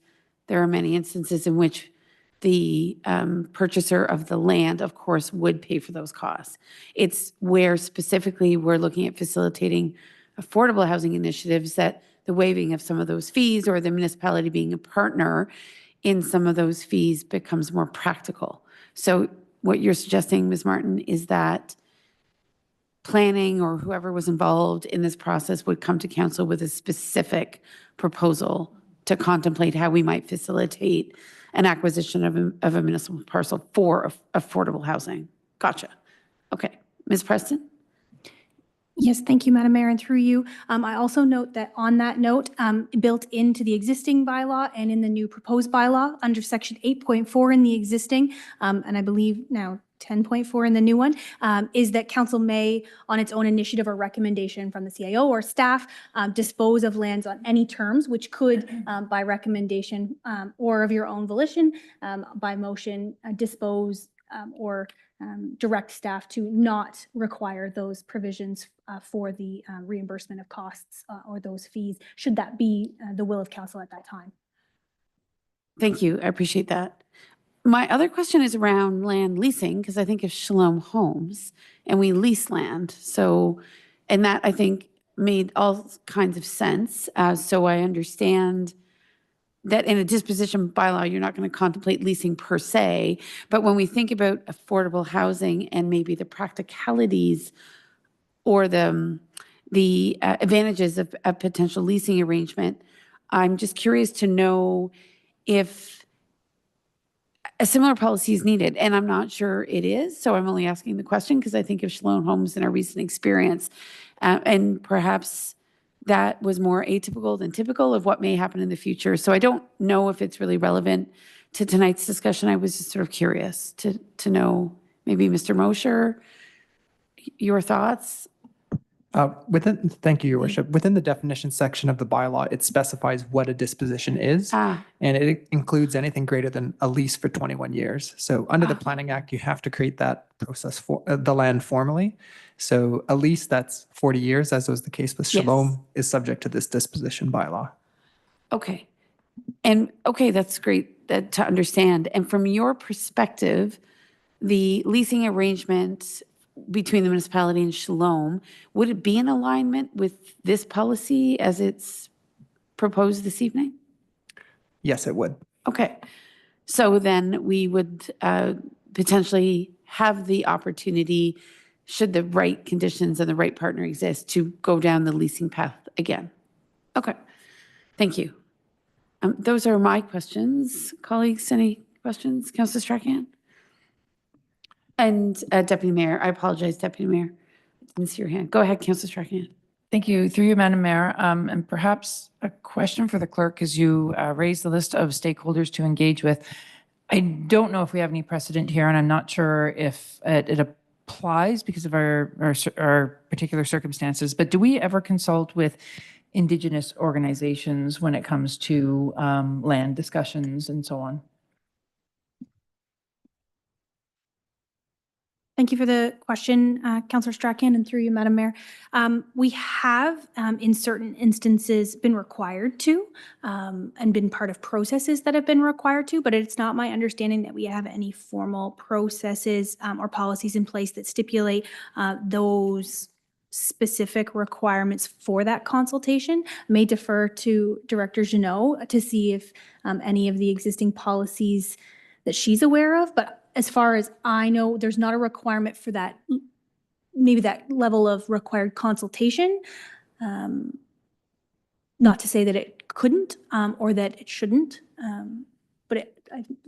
there are many instances in which the purchaser of the land, of course, would pay for those costs. It's where specifically we're looking at facilitating affordable housing initiatives that the waiving of some of those fees, or the municipality being a partner in some of those fees, becomes more practical. So what you're suggesting, Ms. Martin, is that planning or whoever was involved in this process would come to council with a specific proposal to contemplate how we might facilitate an acquisition of a municipal parcel for affordable housing. Gotcha. Okay. Ms. Preston? Yes, thank you, Madam Mayor, and through you. I also note that on that note, built into the existing bylaw and in the new proposed bylaw, under section 8.4 in the existing, and I believe now 10.4 in the new one, is that council may, on its own initiative or recommendation from the CIO or staff, dispose of lands on any terms, which could, by recommendation or of your own volition, by motion, dispose or direct staff to not require those provisions for the reimbursement of costs or those fees, should that be the will of council at that time. Thank you. I appreciate that. My other question is around land leasing, because I think of Shalom Homes and we lease land. So, and that I think made all kinds of sense. So I understand that in a disposition bylaw, you're not going to contemplate leasing per se, but when we think about affordable housing and maybe the practicalities or the advantages of a potential leasing arrangement, I'm just curious to know if a similar policy is needed, and I'm not sure it is, so I'm only asking the question because I think of Shalom Homes in our recent experience, and perhaps that was more atypical than typical of what may happen in the future. So I don't know if it's really relevant to tonight's discussion. I was just sort of curious to know, maybe Mr. Mosher, your thoughts? Thank you, Your Worship. Within the definition section of the bylaw, it specifies what a disposition is, Ah, and it includes anything greater than a lease for 21 years. So under the Planning Act, you have to create that process for the land formally. So a lease that's 40 years, as was the case with Yes. Shalom, is subject to this disposition bylaw. okay. And, okay, that's great to understand. And from your perspective, the leasing arrangement between the municipality and Shalom, would it be in alignment with this policy as it's proposed this evening? Yes, it would. Okay. So then we would potentially have the opportunity, should the right conditions and the right partner exist, to go down the leasing path again. Okay. Thank you. Those are my questions. Colleagues, any questions? Councillor Strachan? And Deputy Mayor, I apologize, Deputy Mayor. Didn't see your hand. Go ahead, Councillor Strachan. Thank you. Through you, Madam Mayor, and perhaps a question for the clerk as you raised the list of stakeholders to engage with. I don't know if we have any precedent here, and I'm not sure if it applies because of our particular circumstances, but do we ever consult with Indigenous organizations when it comes to land discussions and so on? Thank you for the question, Councillor Strachan, and through you, Madam Mayor. We have, in certain instances, been required to, and been part of processes that have been required to, but it's not my understanding that we have any formal processes or policies in place that stipulate those specific requirements for that consultation. I may defer to Director Jeannot to see if any of the existing policies that she's aware of, but as far as I know, there's not a requirement for that, maybe that level of required consultation. Not to say that it couldn't or that it shouldn't, but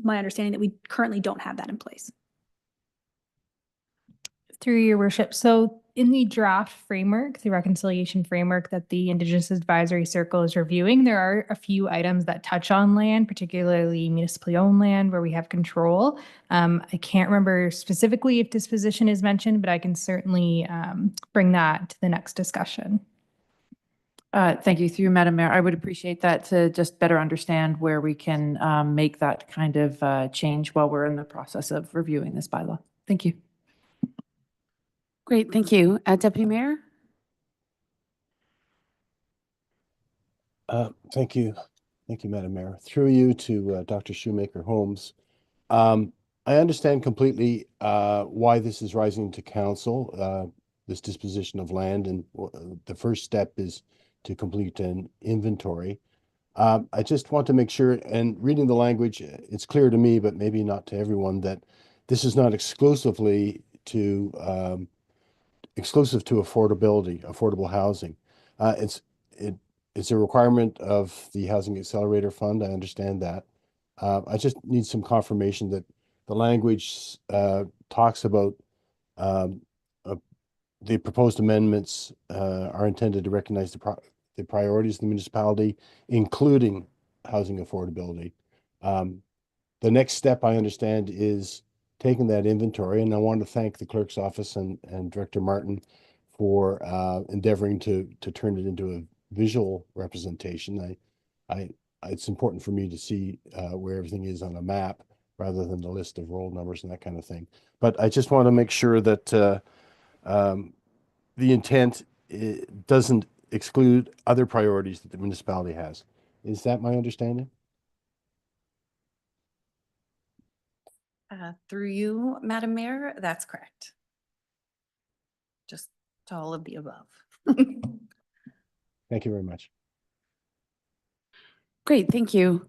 my understanding that we currently don't have that in place. Through your worship. So in the draft framework, the reconciliation framework that the Indigenous Advisory Circle is reviewing, there are a few items that touch on land, particularly municipally owned land where we have control. I can't remember specifically if disposition is mentioned, but I can certainly bring that to the next discussion. Thank you. Through you, Madam Mayor, I would appreciate that to just better understand where we can make that kind of change while we're in the process of reviewing this bylaw. Thank you. Great, thank you. Deputy Mayor? Thank you. Thank you, Madam Mayor. Through you to Dr. Shoemaker Holmes. I understand completely why this is rising to council, this disposition of land, and the first step is to complete an inventory. I just want to make sure, and reading the language, it's clear to me, but maybe not to everyone, that this is not exclusively to exclusive to affordable housing. It's a requirement of the Housing Accelerator Fund. I understand that. I just need some confirmation that the language talks about the proposed amendments are intended to recognize the priorities of the municipality, including housing affordability. The next step, I understand, is taking that inventory, and I want to thank the clerk's office and Director Martin for endeavoring to turn it into a visual representation. It's important for me to see where everything is on a map rather than the list of roll numbers and that kind of thing. But I just want to make sure that the intent doesn't exclude other priorities that the municipality has. Is that my understanding? Through you, Madam Mayor, that's correct. Just to all of the above. Thank you very much. Great, thank you.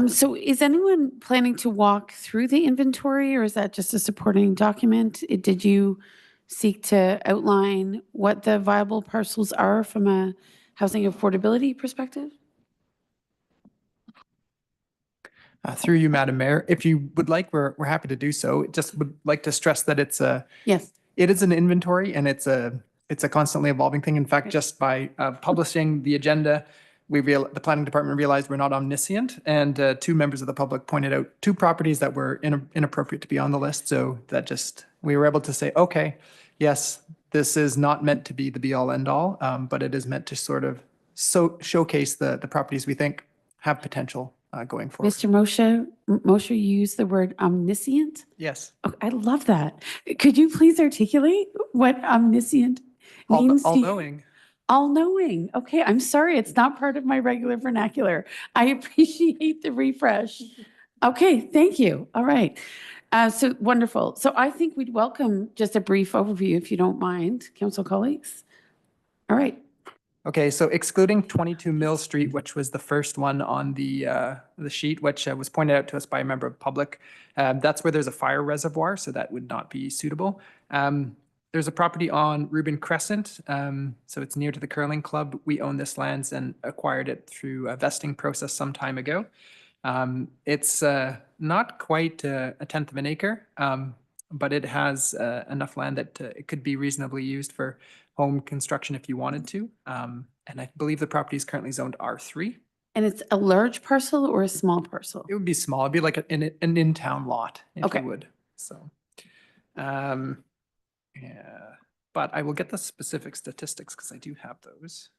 So is anyone planning to walk through the inventory, or is that just a supporting document? Did you seek to outline what the viable parcels are from a housing affordability perspective? Through you, Madam Mayor, if you would like, we're happy to do so. Just would like to stress that it is an inventory and it's a constantly evolving thing. In fact, just by publishing the agenda, the planning department realized we're not omniscient, and two members of the public pointed out two properties that were inappropriate to be on the list. So that we were able to say, okay, yes, this is not meant to be the be all end all, but it is meant to sort of showcase the properties we think have potential going forward. Mr. Moshe, you used the word omniscient. Yes. Oh, I love that. Could you please articulate what omniscient means? to you? All-knowing. All-knowing. Okay, I'm sorry, it's not part of my regular vernacular. I appreciate the refresh. Okay, thank you. All right. So wonderful. So I think we'd welcome just a brief overview, if you don't mind, council colleagues. All right. Okay, so excluding 22 Mill Street, which was the first one on the sheet, which was pointed out to us by a member of public, that's where there's a fire reservoir, so that would not be suitable. There's a property on Rubin Crescent, so it's near to the curling club. We own this land and acquired it through a vesting process some time ago. It's not quite a 1/10 of an acre, but it has enough land that it could be reasonably used for home construction if you wanted to. And I believe the property is currently zoned R3. And it's a large parcel or a small parcel? It would be small. It'd be like an in-town lot, if Okay. you would. So, yeah, but I will get the specific statistics because I do have those.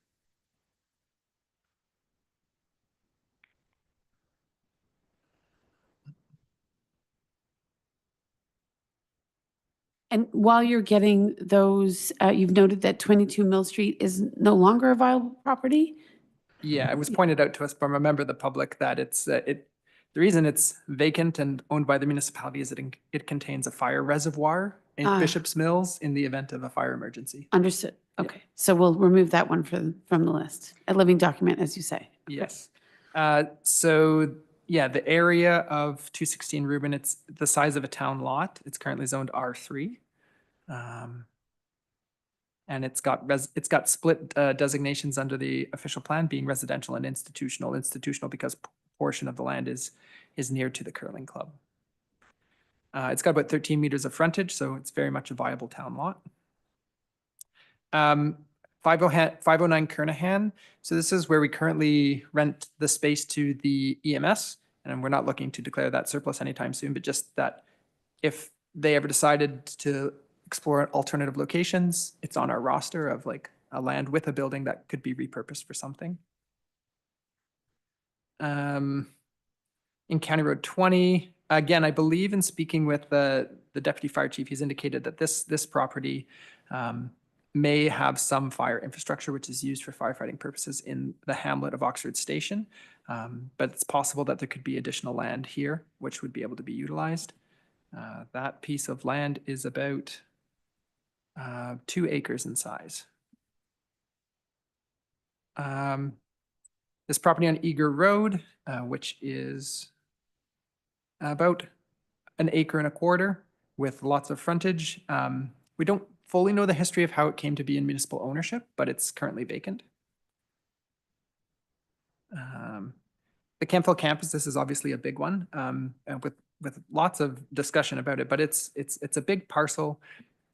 And while you're getting those, you've noted that 22 Mill Street is no longer a viable property? Yeah, it was pointed out to us by a member of the public that the reason it's vacant and owned by the municipality is it contains a fire reservoir in Bishop's Mills in the event of a fire emergency. Understood. Okay, so we'll remove that one from the list. A living document, as you say. Yes. So yeah, the area of 216 Rubin, it's the size of a town lot. It's currently zoned R3. And it's got split designations under the official plan, being residential and institutional. Institutional because portion of the land is near to the curling club. It's got about 13 meters of frontage, so it's very much a viable town lot. 509 Kernahan. So this is where we currently rent the space to the EMS, and we're not looking to declare that surplus anytime soon, but just that if they ever decided to explore alternative locations, it's on our roster of like a land with a building that could be repurposed for something. In County Road 20, again, I believe in speaking with the deputy fire chief, he's indicated that this property may have some fire infrastructure which is used for firefighting purposes in the hamlet of Oxford Station. But it's possible that there could be additional land here which would be able to be utilized. That piece of land is about 2 acres in size. This property on Eager Road, which is about 1.25 acres with lots of frontage. We don't fully know the history of how it came to be in municipal ownership, but it's currently vacant. The Campbell campus, this is obviously a big one, and with lots of discussion about it, but it's a big parcel,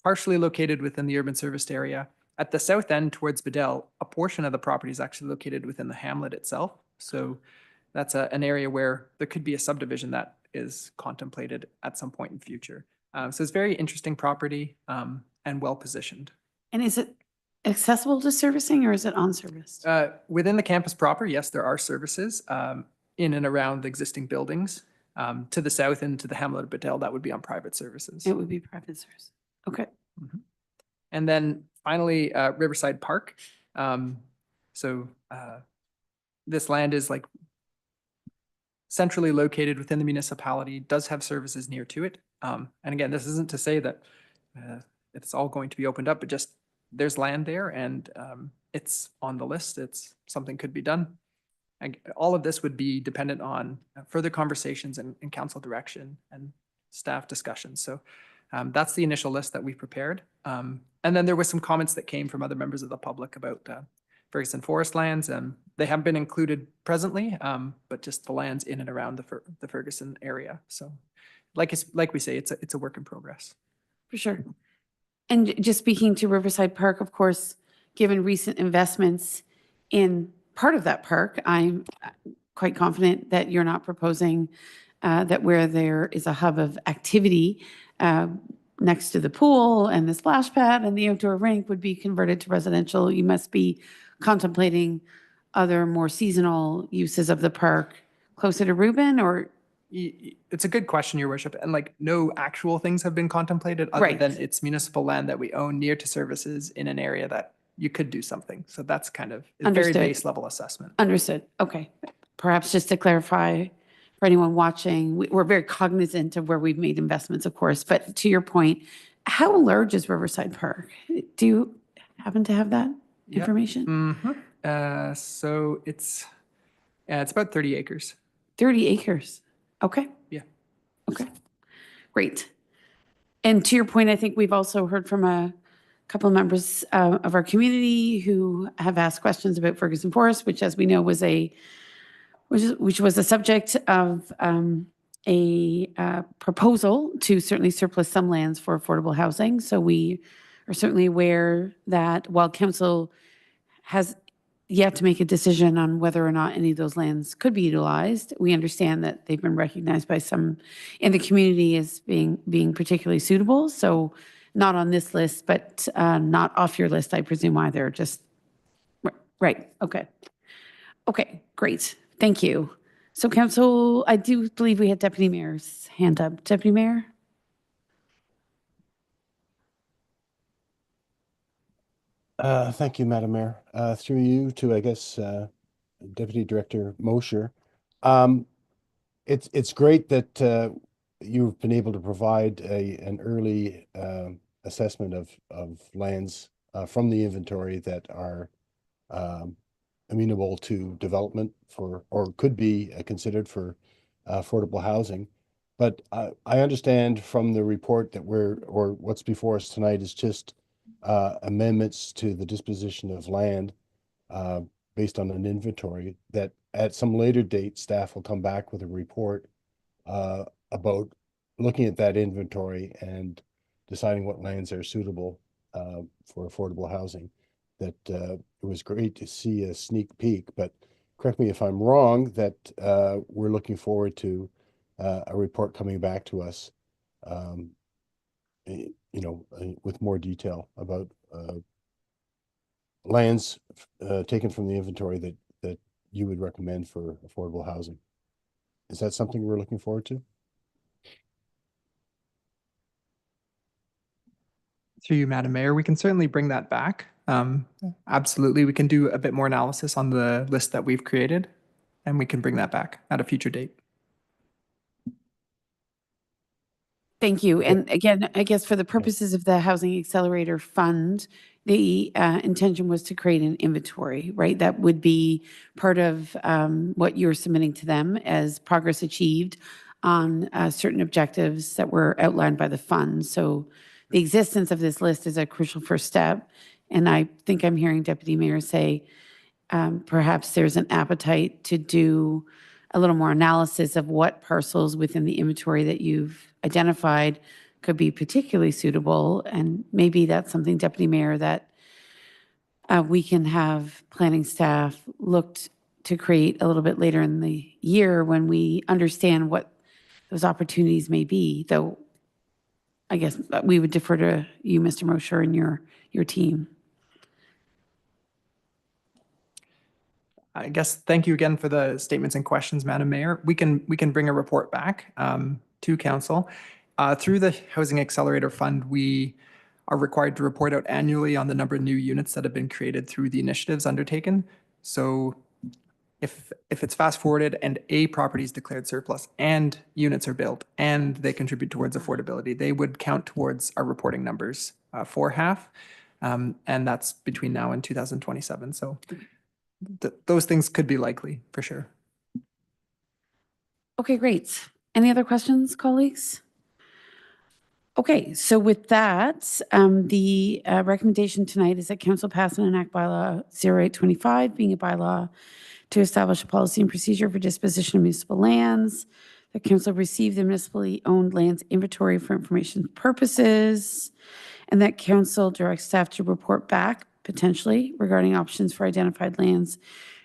partially located within the urban serviced area. At the south end towards Bedell, a portion of the property is actually located within the hamlet itself. So that's an area where there could be a subdivision that is contemplated at some point in future. So it's very interesting property and well positioned. And is it accessible to servicing or is it unserviced? Within the campus proper, yes, there are services in and around the existing buildings. To the south and to the hamlet of Bedell, that would be on private services. It would be private service. Okay. Mm-hmm. And then finally, Riverside Park. This land is like centrally located within the municipality, does have services near to it. And again, this isn't to say that it's all going to be opened up, but just there's land there and it's on the list. It's something could be done. And all of this would be dependent on further conversations and council direction and staff discussions. So that's the initial list that we prepared. And then there were some comments that came from other members of the public about Ferguson Forest lands. They haven't been included presently, but just the lands in and around the Ferguson area. So like we say, it's a work in progress. For sure. And just speaking to Riverside Park, of course, given recent investments in part of that park, I'm quite confident that you're not proposing that where there is a hub of activity next to the pool and the splash pad and the outdoor rink would be converted to residential. You must be contemplating other more seasonal uses of the park closer to Reuben, or It's a good question, Your Worship, and like no actual things have been contemplated other Right. than it's municipal land that we own near to services in an area that you could do something. So that's kind of a very Understood. base level assessment. Understood. Okay. Perhaps just to clarify for anyone watching, we're very cognizant of where we've made investments, of course, but to your point, how large is Riverside Park? Do you happen to have that Yep. information? So it's about 30 acres. 30 acres. Okay. Yeah. Okay. Great. And to your point, I think we've also heard from a couple of members of our community who have asked questions about Ferguson Forest, which, as we know, was which was the subject of a proposal to certainly surplus some lands for affordable housing. So we are certainly aware that while council has yet to make a decision on whether or not any of those lands could be utilized, we understand that they've been recognized by some in the community as being particularly suitable. So not on this list, but not off your list, I presume either. Just right. Okay. Okay. Great. Thank you. So, council, I do believe we had Deputy Mayor's hand up. Deputy Mayor. Thank you, Madam Mayor. Through you to, I guess, Deputy Director Mosher. It's great that you've been able to provide an early assessment of lands from the inventory that are amenable to development or could be considered for affordable housing. But I understand from the report that what's before us tonight is just amendments to the disposition of land based on an inventory, that at some later date, staff will come back with a report about looking at that inventory and deciding what lands are suitable for affordable housing. That it was great to see a sneak peek, but correct me if I'm wrong, that we're looking forward to a report coming back to us with more detail about lands taken from the inventory that you would recommend for affordable housing. Is that something we're looking forward to? Through you, Madam Mayor, we can certainly bring that back. Absolutely, we can do a bit more analysis on the list that we've created, and we can bring that back at a future date. Thank you. And again, I guess for the purposes of the Housing Accelerator Fund, the intention was to create an inventory, right? That would be part of what you're submitting to them as progress achieved on certain objectives that were outlined by the fund. So the existence of this list is a crucial first step. And I think I'm hearing Deputy Mayor say perhaps there's an appetite to do a little more analysis of what parcels within the inventory that you've identified could be particularly suitable. And maybe that's something, Deputy Mayor, that we can have planning staff looked to create a little bit later in the year when we understand what those opportunities may be, though I guess we would defer to you, Mr. Mosher, and your team. I guess thank you again for the statements and questions, Madam Mayor. We can bring a report back to council. Through the Housing Accelerator Fund, we are required to report out annually on the number of new units that have been created through the initiatives undertaken. So if it's fast forwarded and a property is declared surplus and units are built and they contribute towards affordability, they would count towards our reporting numbers for half. And that's between now and 2027. So those things could be likely for sure. Okay, great. Any other questions, colleagues? Okay, so with that, the recommendation tonight is that council pass and enact bylaw 0825, being a bylaw to establish a policy and procedure for disposition of municipal lands. The council receive the municipally owned lands inventory for information purposes, and that council directs staff to report back potentially regarding options for identified lands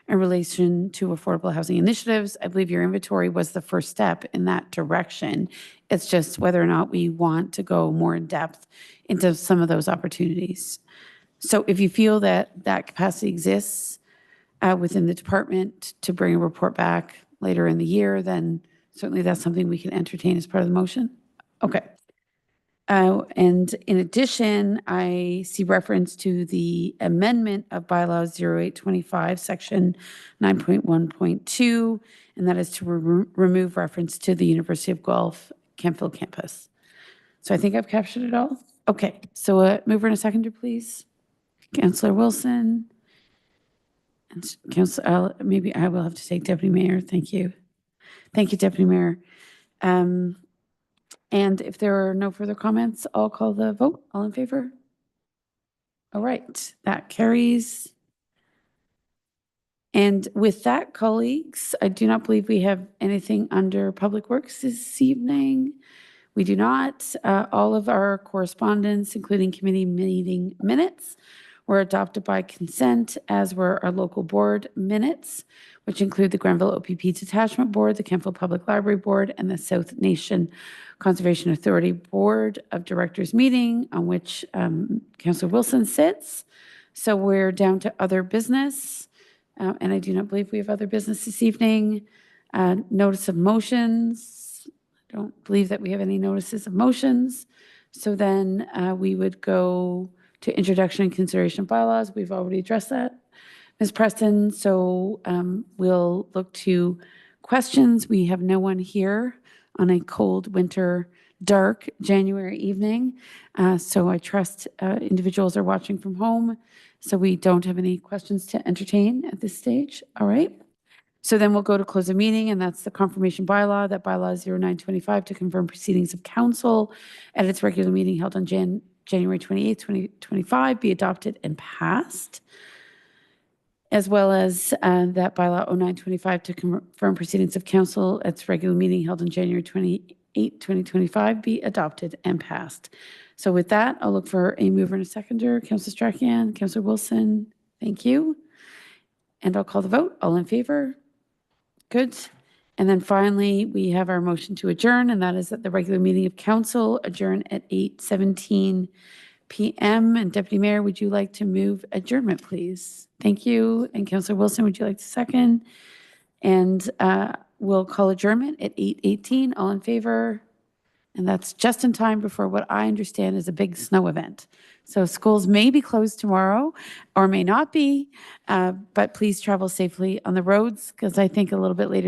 in relation to affordable housing initiatives. I believe your inventory was the first step in that direction. It's just whether or not we want to go more in depth into some of those opportunities. So if you feel that that capacity exists within the department to bring a report back later in the year, then certainly that's something we can entertain as part of the motion. Okay. And in addition, I see reference to the amendment of bylaw 0825, section 9.1.2, and that is to remove reference to the University of Guelph Kemptville campus. So I think I've captured it all. Okay, so mover and a seconder, please. Councillor Wilson. And Councillor, maybe I will have to take Deputy Mayor. Thank you. Thank you, Deputy Mayor. And if there are no further comments, I'll call the vote. All in favor? All right, that carries. And with that, colleagues, I do not believe we have anything under Public Works this evening. We do not. All of our correspondence, including committee meeting minutes, were adopted by consent, as were our local board minutes, which include the Grenville OPP Detachment Board, the Kemptville Public Library Board, and the South Nation Conservation Authority Board of Directors meeting, on which Councillor Wilson sits. So we're down to other business, and I do not believe we have other business this evening. Notice of motions. I don't believe that we have any notices of motions. So then we would go to introduction and consideration of bylaws. We've already addressed that, Ms. Preston. So we'll look to questions. We have no one here on a cold winter, dark January evening. So I trust individuals are watching from home. So we don't have any questions to entertain at this stage. All right. So then we'll go to close the meeting, and that's the confirmation bylaw, that bylaw 0925, to confirm proceedings of council at its regular meeting held on January 28th, 2025, be adopted and passed, as well as that bylaw 0925 to confirm proceedings of council at its regular meeting held on January 28th, 2025, be adopted and passed. So with that, I'll look for a mover and a seconder. Councillor Strachan, Councillor Wilson, thank you. And I'll call the vote. All in favor? Good. And then finally, we have our motion to adjourn, and that is that the regular meeting of council adjourn at 8:17 p.m. And Deputy Mayor, would you like to move adjournment, please? Thank you. And Councillor Wilson, would you like to second? And we'll call adjournment at 8:18. All in favor? And that's just in time before what I understand is a big snow event. So schools may be closed tomorrow or may not be, but please travel safely on the roads, because I think a little bit later